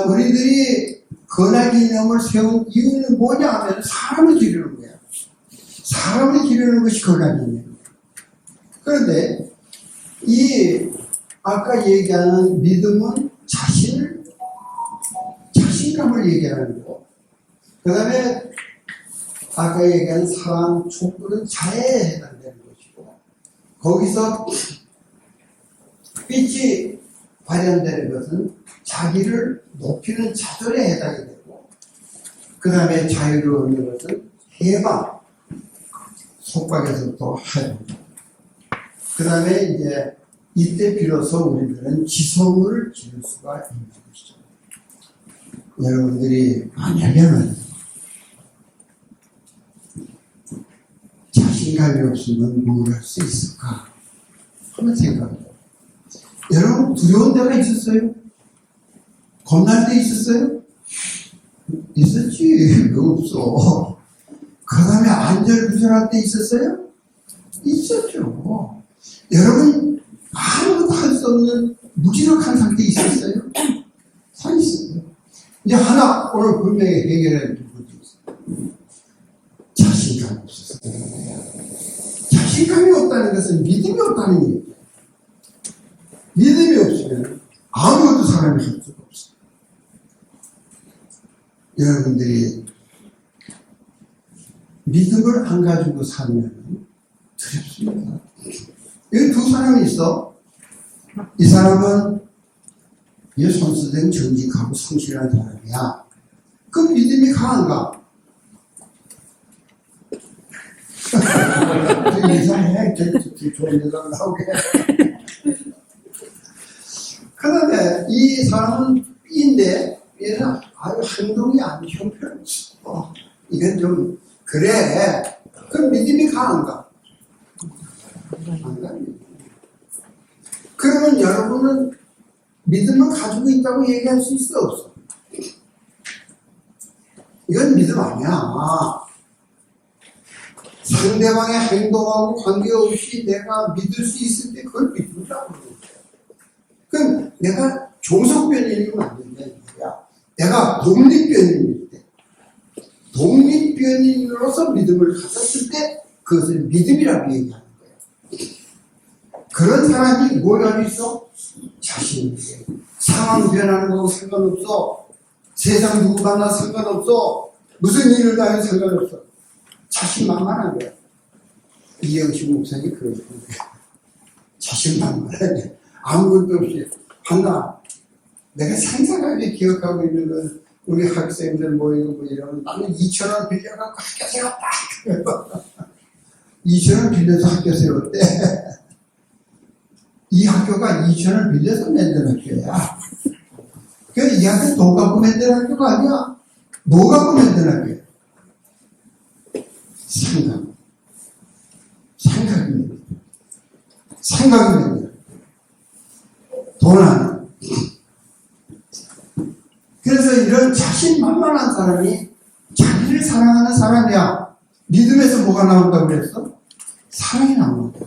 우리들이 건학이념을 세운 이유는 뭐냐 하면 사람을 기르는 거야. 사람을 기르는 것이 건학이념이야. 그런데 아까 얘기하는 믿음은 자신감을 얘기하는 거고, 그 다음에 아까 얘기한 사랑, 촉구는 자애에 해당되는 것이고, 거기서 빛이 발현되는 것은 자기를 높이는 자들에 해당이 되고, 그 다음에 자유를 얻는 것은 해방, 속박에서부터 해방. 그 다음에 이제 이때 비로소 우리들은 지성을 지을 수가 있는 것이죠. 여러분들이 만약에는 자신감이 없으면 뭘 할 수 있을까? 한번 생각해요. 여러분 두려운 데가 있었어요? 겁날 때 있었어요? 있었지. 왜 없어? 그 다음에 안절부절할 때 있었어요? 있었죠. 여러분 아무것도 할 수 없는 무기력한 상태에 있었어요? 다 있어요. 이제 하나 오늘 분명히 해결해야 될 문제 있어요. 자신감이 없었어요. 자신감이 없다는 것은 믿음이 없다는 얘기예요. 믿음이 없으면 아무것도 사람이 할 수가 없어요. 여러분들이 믿음을 안 가지고 살면 두렵습니다. 여기 두 사람이 있어. 이 사람은 선수된 정직하고 성실한 사람이야. 그 믿음이 강한가? 이상해. 좋은 여자가 나오게. 그 다음에 이 사람은 B인데 얘는 아주 행동이 아주 형편없어. 이건 좀 그래. 그럼 믿음이 강한가? 안 가요. 그러면 여러분은 믿음을 가지고 있다고 얘기할 수 있어, 없어? 이건 믿음 아니야. 상대방의 행동하고 관계없이 내가 믿을 수 있을 때 그걸 믿는다고 그러는 거야. 그럼 내가 종속변이면 안 된다는 거야. 내가 독립변인일 때, 독립변인으로서 믿음을 가졌을 때 그것을 믿음이라고 얘기하는 거야. 그런 사람이 뭘 가지고 있어? 자신이. 상황 변하는 거하고 상관없어. 세상 누구 만나 상관없어. 무슨 일을 당해도 상관없어. 자신만만한 거야. 이영식 목사님 그런 거야. 자신만만하게 아무것도 없이 한다. 내가 상상하게 기억하고 있는 건 우리 학생들 모이고 뭐 이러면 나는 2,000원 빌려갖고 학교 세웠다. 2,000원 빌려서 학교 세웠대. 이 학교가 2,000원 빌려서 만든 학교야. 이 학교는 돈 갖고 만든 학교가 아니야. 뭐 갖고 만든 학교야? 생각입니다. 생각입니다. 돈 안. 그래서 이런 자신만만한 사람이 자기를 사랑하는 사람이야. 믿음에서 뭐가 나온다고 그랬어? 사랑이 나온다.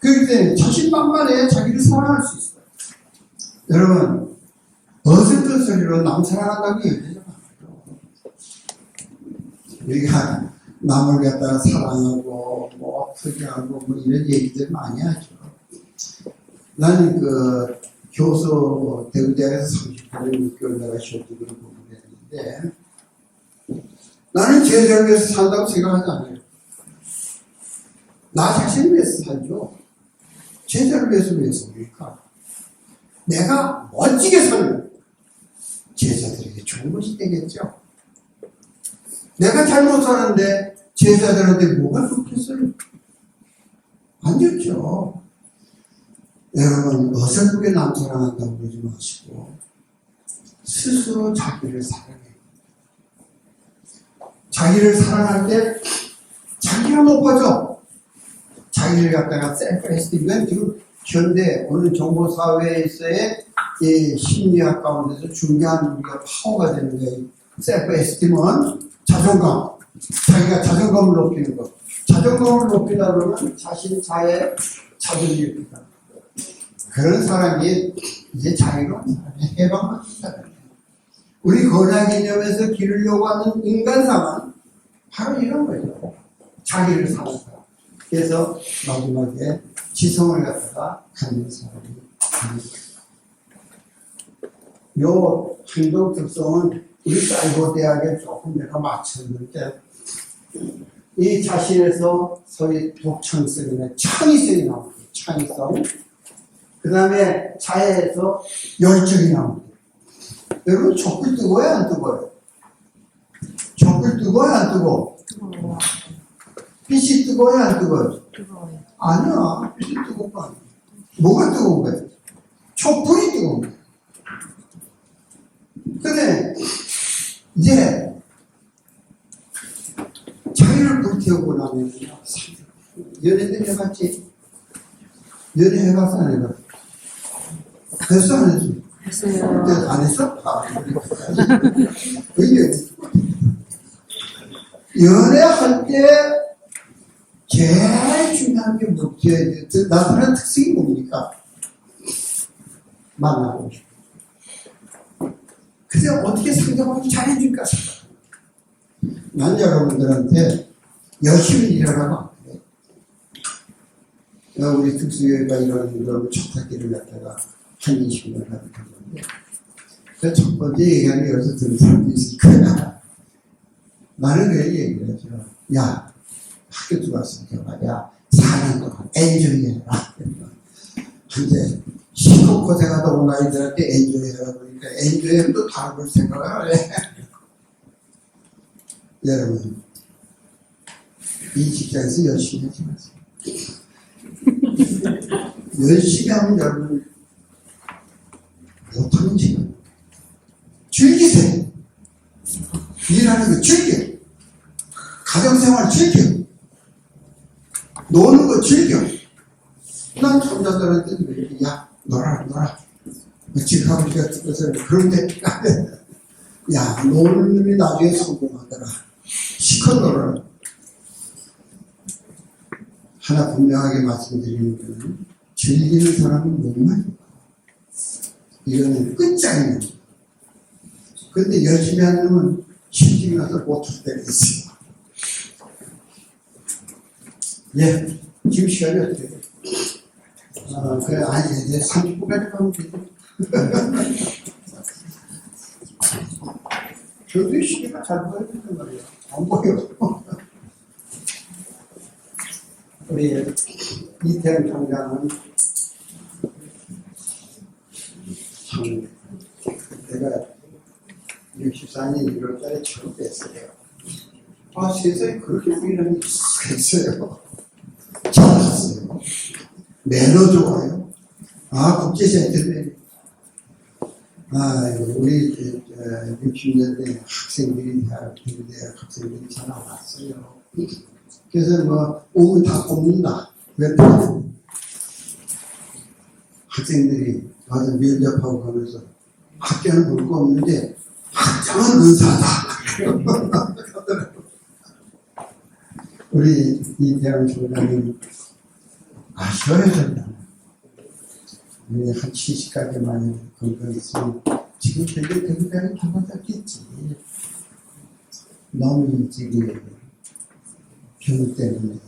그렇기 때문에 자신만만해야 자기를 사랑할 수 있어요. 여러분, 어설픈 소리로 남 사랑한다고 얘기하지 마세요. 우리가 남을 갖다가 사랑하고, 뭐, 포기하고, 뭐, 이런 얘기들 많이 하죠. 나는 교수, 대구대학에서 38년 6개월 내가 교직을 공부했는데, 나는 제자를 위해서 산다고 생각하지 않아요. 나 자신을 위해서 살죠. 제자를 위해서 삽니까? 내가 멋지게 살면 제자들에게 좋은 것이 되겠죠. 내가 잘못 사는데 제자들한테 뭐가 좋겠어요? 안 좋죠. 여러분, 어설프게 남 사랑한다고 그러지 마시고, 스스로 자기를 사랑해요. 자기를 사랑할 때, 자기가 높아져. 자기를 갖다가 셀프-에스팀은 지금 현대, 오늘 정보사회에서의 심리학 가운데서 중요한 우리가 파워가 되는 거예요. 셀프-에스팀은 자존감. 자기가 자존감을 높이는 것. 자존감을 높이다 보면 자신 자의 자존심입니다. 그런 사람이 이제 자유로운 사람이 해방받은 사람이에요. 우리 건강개념에서 기르려고 하는 인간상은 바로 이런 거죠. 자기를 사는 사람. 그래서 마지막에 지성을 갖다가 갖는 사람이 됩니다. 요 행동 특성은 우리 사이버 대학에 조금 내가 맞췄는데, 이 자신에서 소위 독창성이나 창의성이 나옵니다. 창의성. 그 다음에 자해에서 열정이 나옵니다. 여러분, 촛불 뜨거워요? 안 뜨거워요? 촛불 뜨거워요? 안 뜨거워? 뜨거워요. 빛이 뜨거워요? 안 뜨거워요? 뜨거워요. 아니야. 빛이 뜨거운 거 아니야. 뭐가 뜨거운 거예요? 촛불이 뜨거운 거예요. 근데 이제 자기를 불태우고 나면 연애들 해봤지? 연애 해봤어? 안 해봤어? 했어? 안 했어? 했어요. 안 했어? 연애할 때 제일 중요한 게 뭐지? 나타나는 특징이 뭡니까? 만나고 싶어. 그래 어떻게 상대방이 잘해줄까 싶어. 난 여러분들한테 열심히 일하라고 그래. 우리 특수교회가 이런 촉탁기를 갖다가 한 20년 하는 건데, 그 첫 번째 얘기하는 게 여기서 듣는 사람도 있을 거야. 나는 왜 얘기를 하죠? 야, 학교 들어왔으니까 말이야, 4년 동안 엔조이 해라. 근데 시급 고생하다 온 아이들한테 엔조이 해라 그러니까 엔조이는 또 다른 걸 생각을 해. 여러분, 이 직장에서 열심히 하지 마세요. 열심히 하면 여러분 못하는 시간 즐기세요. 일하는 거 즐겨. 가정생활 즐겨. 노는 거 즐겨. 난 남자들한테 왜 야 놀아 지금 하고 있는 것은 그런데 야 노는 놈이 나중에 성공하더라. 시컷 놀아라. 하나 분명하게 말씀드리는 것은 즐기는 사람은 못 말이야. 이거는 끝장이야. 근데 열심히 하는 놈은 힘이 나서 못할 때가 있어요. 예, 지금 시간이 어떻게 돼? 그래, 아니, 이제 30분까지 가면 되죠. 저도 시계가 잘 보여야 된단 말이에요. 안 보여. 우리 이태원 총장은 참, 내가 64년 1월달에 처음 뵀어요. 아, 세상에 그렇게 보이는 게 있어요. 잘났어요. 매너 좋아요. 아, 국제센터네. 아, 우리 60년대 학생들이 대학 학생들이 잘 안 왔어요. 그래서 뭐 오면 다 뽑는다. 왜 학생들이 와서 면접하고 가면서 학교는 볼 거 없는데 학장은 의사다. 우리 이태원 총장님 아쉬워야 된다. 한 70가지만 건강했으면 지금 되게 대구대는 다 받았겠지. 너무 일찍이 병 때문에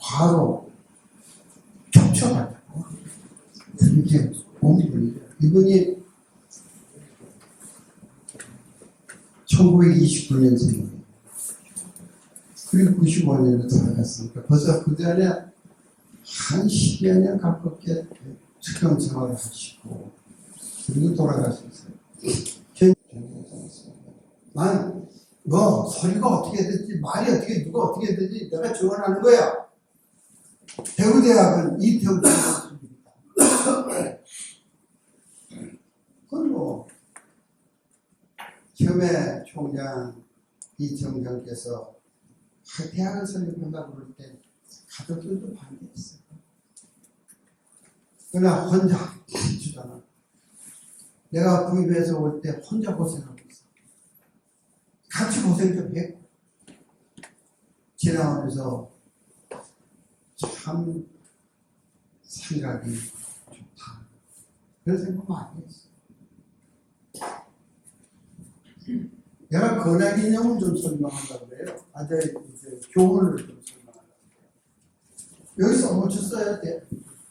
과로 겹쳐가지고 이렇게 몸이 걸리죠. 이분이 1929년생이에요. 그리고 95년에 돌아갔으니까 벌써 그 전에 한 10여 년 가깝게 특경 생활을 하시고 그리고 돌아가셨어요. 난 뭐 소리가 어떻게 됐지 말이 어떻게 누가 어떻게 어떻게 되지? 내가 지원하는 거야. 대구대학은 이태원 교수입니다. 그리고 처음에 총장 이정정께서 대학을 설립한다고 그럴 때 가족들도 반대했어요. 그러나 혼자 주장을. 내가 구입해서 올 때 혼자 고생하고 있어. 같이 고생 좀 했고 지나오면서 참 생각이 좋다. 그런 생각 많이 했어. 내가 건학 인형을 좀 설명한다고 그래요. 이제 교훈을 좀 설명한다고 그래요. 여기서 멈췄어요.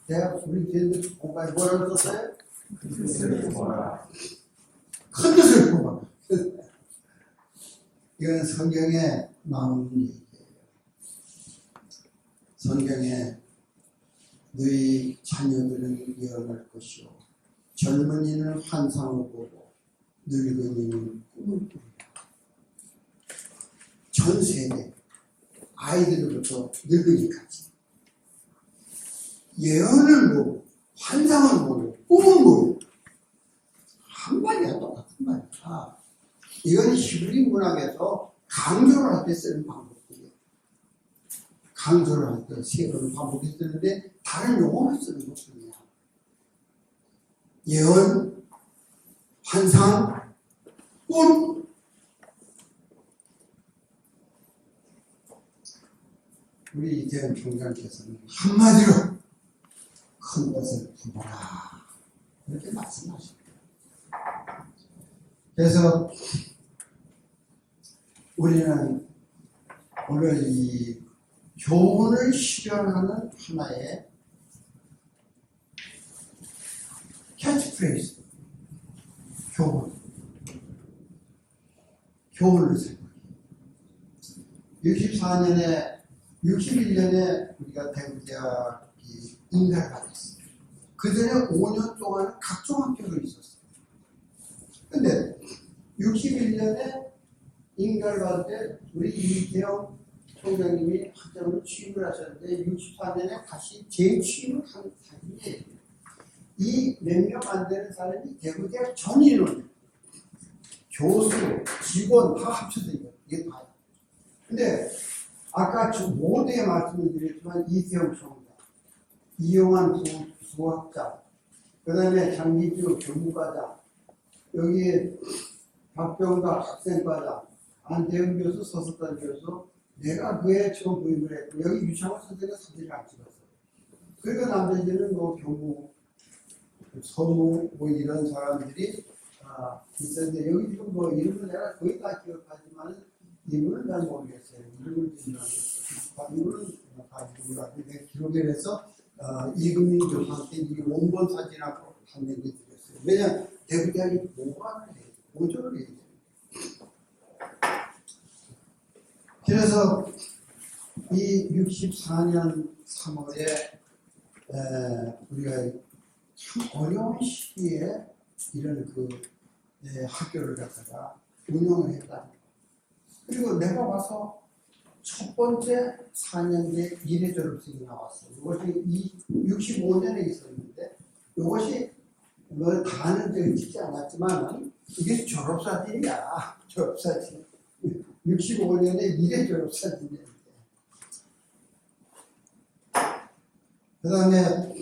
대학 우리 걔들 공부에 뭐라고 썼어요? 큰 뜻을 보라. 이건 성경에 나오는 얘기예요. 성경에 너희 자녀들은 예언할 것이요 젊은이는 환상을 보고 늙은이는 꿈을 꾸리라. 전 세계 아이들부터 늙은이까지 예언을 보고 환상을 보고 꿈을 보고 한 말이야. 똑같은 말이야. 이건 히브리 문학에서 강조를 할 때 쓰는 방법이에요. 강조를 할 때 쓰는 방법이 쓰는데 다른 용어를 쓰는 것뿐이야. 예언, 환상, 꿈. 우리 이태원 총장께서는 한마디로 큰 것을 품어라 이렇게 말씀하십니다. 그래서 우리는 오늘 이 교훈을 실현하는 하나의 캐치프레이즈, 교훈을 생각해요. 61년에 우리가 대구대학이 인가를 받았어요. 그 전에 5년 동안 각종 학교가 있었어요. 근데 61년에 인가를 받을 때 우리 이태영 총장님이 학장으로 취임을 하셨는데 64년에 다시 재취임을 한 사람이에요. 이 몇 명 안 되는 사람이 대구대학 전 인원, 교수, 직원 다 합쳐서 이게 다예요. 근데 아까 모두에 말씀을 드렸지만 이태영 총장, 이용환 부학장, 그 다음에 장기주 교무과장, 여기에 박병가 학생과장, 안태영 교수, 서석단 교수, 내가 그에 처음 부임을 했고, 여기 유창호 선생님은 사진을 안 찍었어요. 그러니까 나머지는 뭐 교무, 서무, 뭐 이런 사람들이 있었는데, 여기 지금 뭐 이름을 내가 거의 다 기억하지만, 이분은 잘 모르겠어요. 이름을 기억하겠어요. 이분은 다 기억을 내가 기록을 해서, 이금민 교수한테 이 원본 사진하고 한 개 드렸어요. 왜냐하면 대구대학이 보관을 해요. 보존을 해야 돼요. 그래서 이 64년 3월에 우리가 참 어려운 시기에 이런 학교를 갖다가 운영을 했다. 그리고 내가 와서 첫 번째 4년제 1회 졸업생이 나왔어요. 이것이 65년에 있었는데 이것이 뭐 다는 저기 찍지 않았지만 이게 졸업사진이야. 졸업사진. 65년에 1회 졸업사진이었는데 그 다음에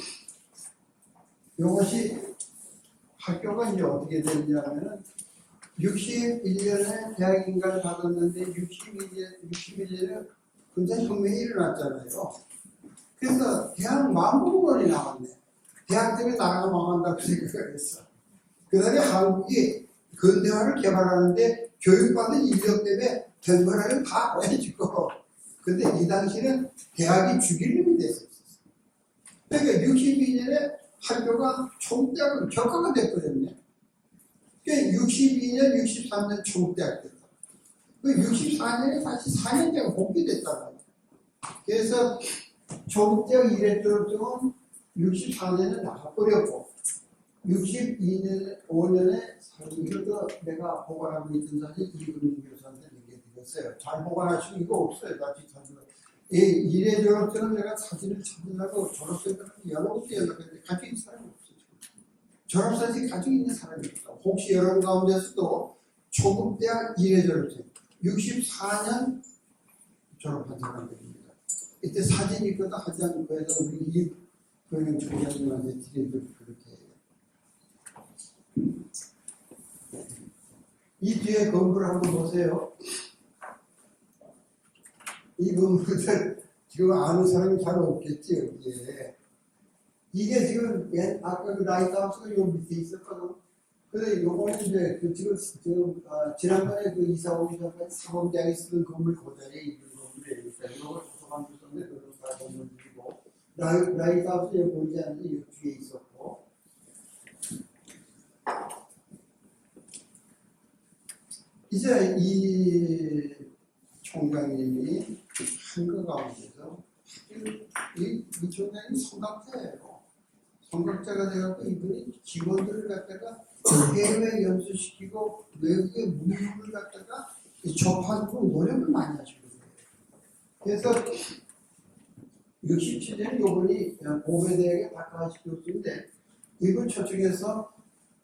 이것이 학교가 이제 어떻게 됐냐면은 61년에 대학인가를 받았는데 61년에 군사혁명이 일어났잖아요. 그래서 대학 망국원이 나왔네. 대학 때문에 나라가 망한다고 생각을 했어. 그 다음에 한국이 근대화를 개발하는데 교육받는 인력 때문에 된 거라면 다 해주고, 근데 이 당시는 대학이 죽일 놈이 됐었어. 그러니까 62년에 학교가 총대학은 격화가 돼버렸네. 그러니까 62년, 63년 총대학 됐다. 그 64년에 다시 4년제가 복귀됐다고. 그래서 총대학 1회 졸업증은 64년에 나가버렸고, 62년, 5년에 이것도 내가 보관하고 있던 사실 이금민 교수한테 얘기해드렸어요. 있어요. 잘 보관하시고 이거 없어요. 나 사진. 이래 졸업생은 내가 사진을 찾으려고 졸업생들한테 여러 군데 연락했는데 가지고 있는 사람이 없어요. 졸업사진 가지고 있는 사람이 없어. 혹시 여러분 가운데서도 초급대학 이래 졸업생 64년 졸업한 사람들입니다. 이때 사진이 있거든 한 장 그래서 우리 이 교육 총장님한테 드리도록 그렇게 해요. 이 뒤에 건물 한번 보세요. 이 건물들 지금 아는 사람이 잘 없겠지 여기에. 이게 지금 아까 그 라이트하우스가 요 밑에 있었거든. 근데 요거는 이제 그 지금 지난번에 그 이사 오기 전까지 사범대학에 쓰던 건물 그 자리에 있는 건물이에요. 그러니까 요걸 도서관도 썼는데 그것도 다 건물들이고 라이트하우스 여기 보이지 않는데 이 뒤에 있었고. 이제 이 총장님이 한 거 가운데서 이 총장님이 성각자예요. 성각자가 돼갖고 이분이 직원들을 갖다가 해외 연수시키고 외국의 문물을 갖다가 접하고 노력을 많이 하시는 거예요. 그래서 67년 요번이 고베대학의 박하식 교수인데 이분 저쪽에서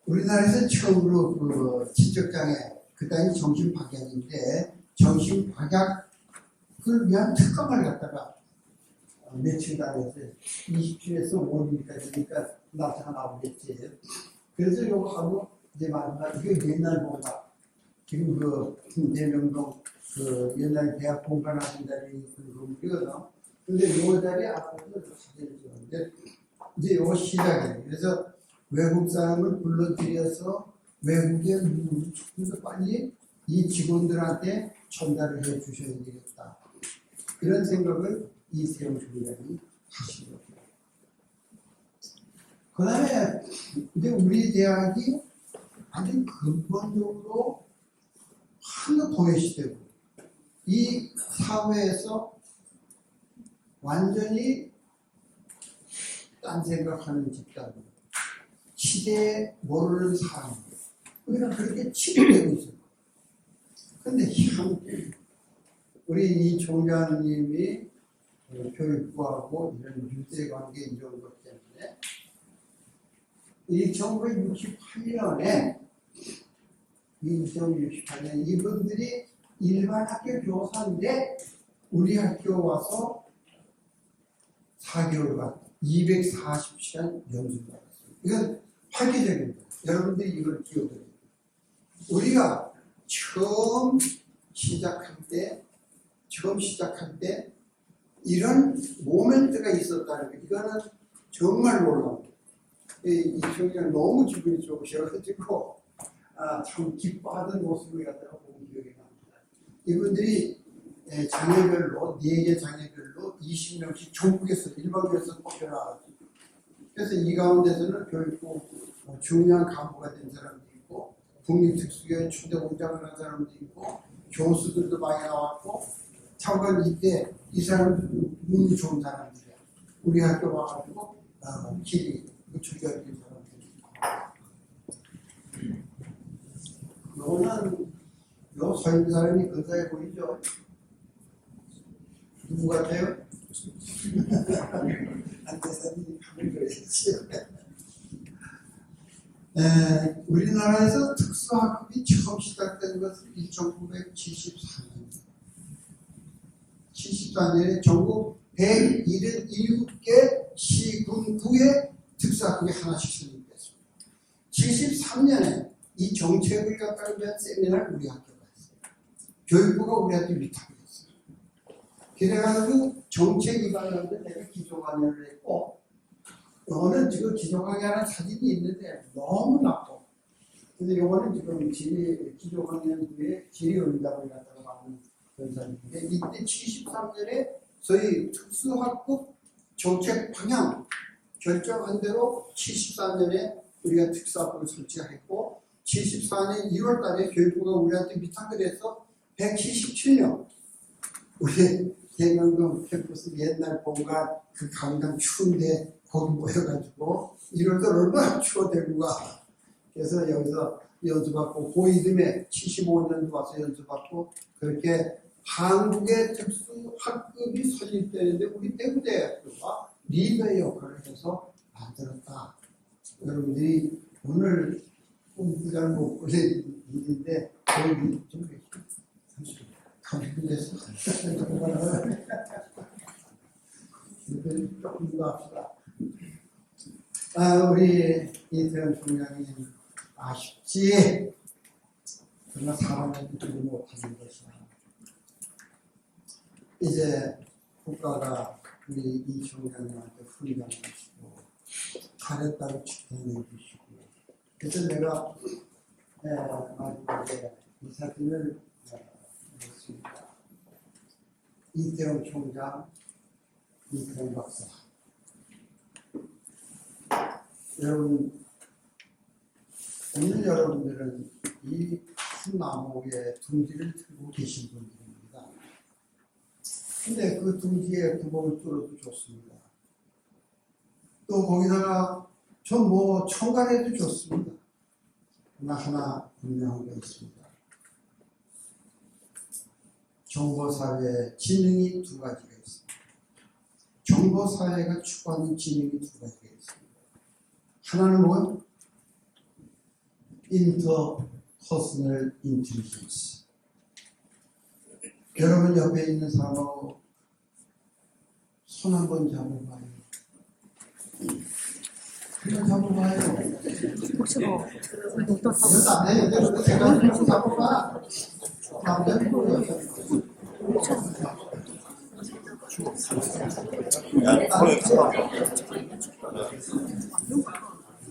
우리나라에서 처음으로 그 지적장애 그다음에 정신박약인데 정신박약을 위한 특검을 갖다가 며칠 당해서 27에서 5일까지 되니까 나타가 나오겠지. 그래서 요거 하고 이제 마지막 이게 옛날 본가 지금 그 대명동 그 옛날 대학 본관하신다는 그 건물이거든. 근데 요 자리에 앞에서 사진을 찍었는데 이제 요거 시작이에요. 그래서 외국 사람을 불러들여서 외국의 문물을 조금 더 빨리 이 직원들한테 전달을 해 주셔야 되겠다. 이런 생각을 이세영 총장이 하신 거죠. 그 다음에 이제 우리 대학이 아주 근본적으로 하나 도외시되고 이 사회에서 완전히 딴 생각하는 집단, 시대에 모르는 사람, 우리가 그렇게 치부되고 있어요. 근데 참 우리 이 총장님이 교육부하고 이런 유대관계 이런 것 때문에 1968년에 이분들이 일반 학교 교사인데 우리 학교 와서 4개월간 240시간 연수를 받았어요. 이건 화기적입니다. 여러분들이 이걸 기억해요. 우리가 처음 시작할 때 이런 모멘트가 있었다는 거 이거는 정말 놀랍니다. 이 총장 너무 기분이 좋으셔가지고 참 기뻐하던 모습을 갖다가 보고 기억이 납니다. 이분들이 장애별로 4개 장애별로 20명씩 전국에서 일반교에서 뽑혀나왔죠. 그래서 이 가운데서는 교육부 중요한 간부가 된 사람도 있고 국립특수교회 초대 원장을 한 사람도 있고 교수들도 많이 나왔고 참관 이때 이 사람들도 눈이 좋은 사람들이야. 우리 학교 와가지고 길이 주저진 사람들이. 요거는 요 서 있는 사람이 근사해 보이죠? 누구 같아요? 안대사님이 하면 그랬지요. 우리나라에서 특수학급이 처음 시작된 것은 1974년. 74년에 전국 177개 시군구에 특수학급이 하나씩 설립됐습니다. 73년에 이 정책을 갖다가 위한 세미나를 우리 학교가 했어요. 교육부가 우리한테 위탁했어요. 그래가지고 정책이 관련된 내가 기조 강연을 했고 이거는 지금 기조 강연하는 사진이 있는데 너무 나빠. 근데 이거는 지금 기조 강연 뒤에 질의응답을 갖다가 받는 그런 사진인데 이때 73년에 저희 특수학급 정책 방향 결정한 대로 74년에 우리가 특수학급을 설치했고 74년 1월 달에 교육부가 우리한테 위탁을 해서 177명 우리 대명동 캠퍼스 옛날 본관 그 강당 추운데 거기 모여가지고 1월달 얼마나 추워 대구가. 그래서 여기서 연수받고 고2듬에 75년도 와서 연수받고 그렇게 한국의 특수 학급이 설립되는데 우리 대구대학교가 리더의 역할을 해서 만들었다. 여러분들이 오늘 꿈꾸자는 못 꾸는 일인데 거의 좀 감식됐어. 조금 더 합시다. 우리 이태원 총장님 아쉽지? 정말 사람을 믿지 못하는 것이야. 이제 국가가 우리 이 총장님한테 훈장을 주시고 잘했다고 축하해 주시고 그래서 내가 마지막에 이 사진을 냈습니다. 이태원 총장, 이태원 박사. 여러분, 오늘 여러분들은 이 큰 나무에 둥지를 틀고 계신 분들입니다. 근데 그 둥지에 구멍을 뚫어도 좋습니다. 또 거기다가 전 뭐 청간해도 좋습니다. 그러나 하나 분명한 게 있습니다. 정보사회에 지능이 두 가지가 있습니다. 정보사회가 추구하는 지능이 두 가지가 있습니다. 하나는 뭐예요? 인터퍼스널 인텔리전스. 여러분 옆에 있는 사람하고 손 한번 잡아봐요. 한번 잡아봐요. 혹시 뭐 어떤 이것도 안 돼. 이거 제가 한번 잡아봐. 남자는 뭐예요?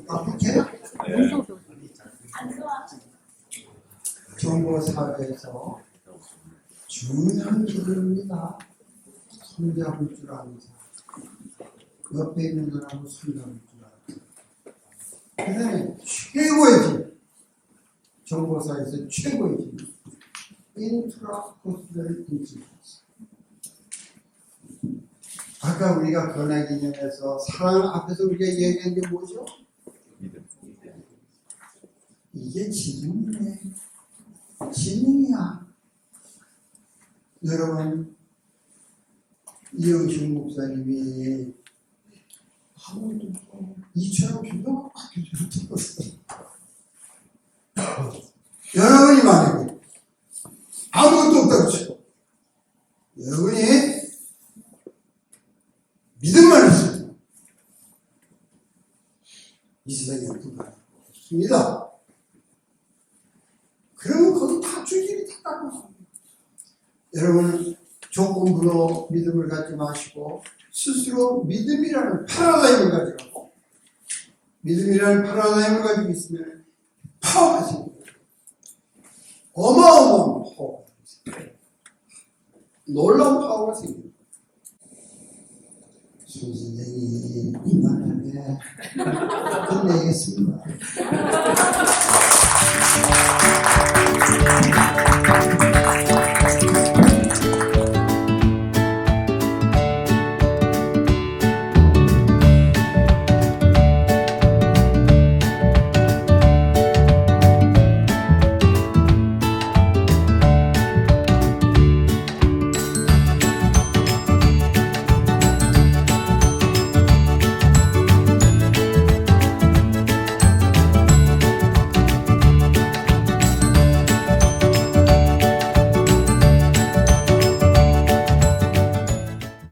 그렇게? 정보사회에서 중요한 기능입니다. 손잡을 줄 아는 사람. 옆에 있는 사람하고 손잡을 줄 아는 사람. 그 다음에 최고의 질. 정보사회에서 최고의 질. 인트라퍼스널 인텔리전스. 아까 우리가 건화기념에서 사랑 앞에서 우리가 얘기한 게 뭐죠? 이게 지능이네. 지능이야. 여러분, 이영식 목사님이 아무도 이처럼 기가 막히게 들었어요. 여러분이 만약에 아무것도 없다고 치고 여러분이 믿음만 있으면 이 세상에 누가 없습니다. 그러면 거기 다 주질이 다 깎고 여러분 조건부로 믿음을 갖지 마시고 스스로 믿음이라는 패러다임을 가지고 믿음이라는 패러다임을 가지고 있으면 파워가 생깁니다. 어마어마한 파워가 생깁니다. 놀라운 파워가 생깁니다. 손 선생이 이만하게 끝내겠습니다.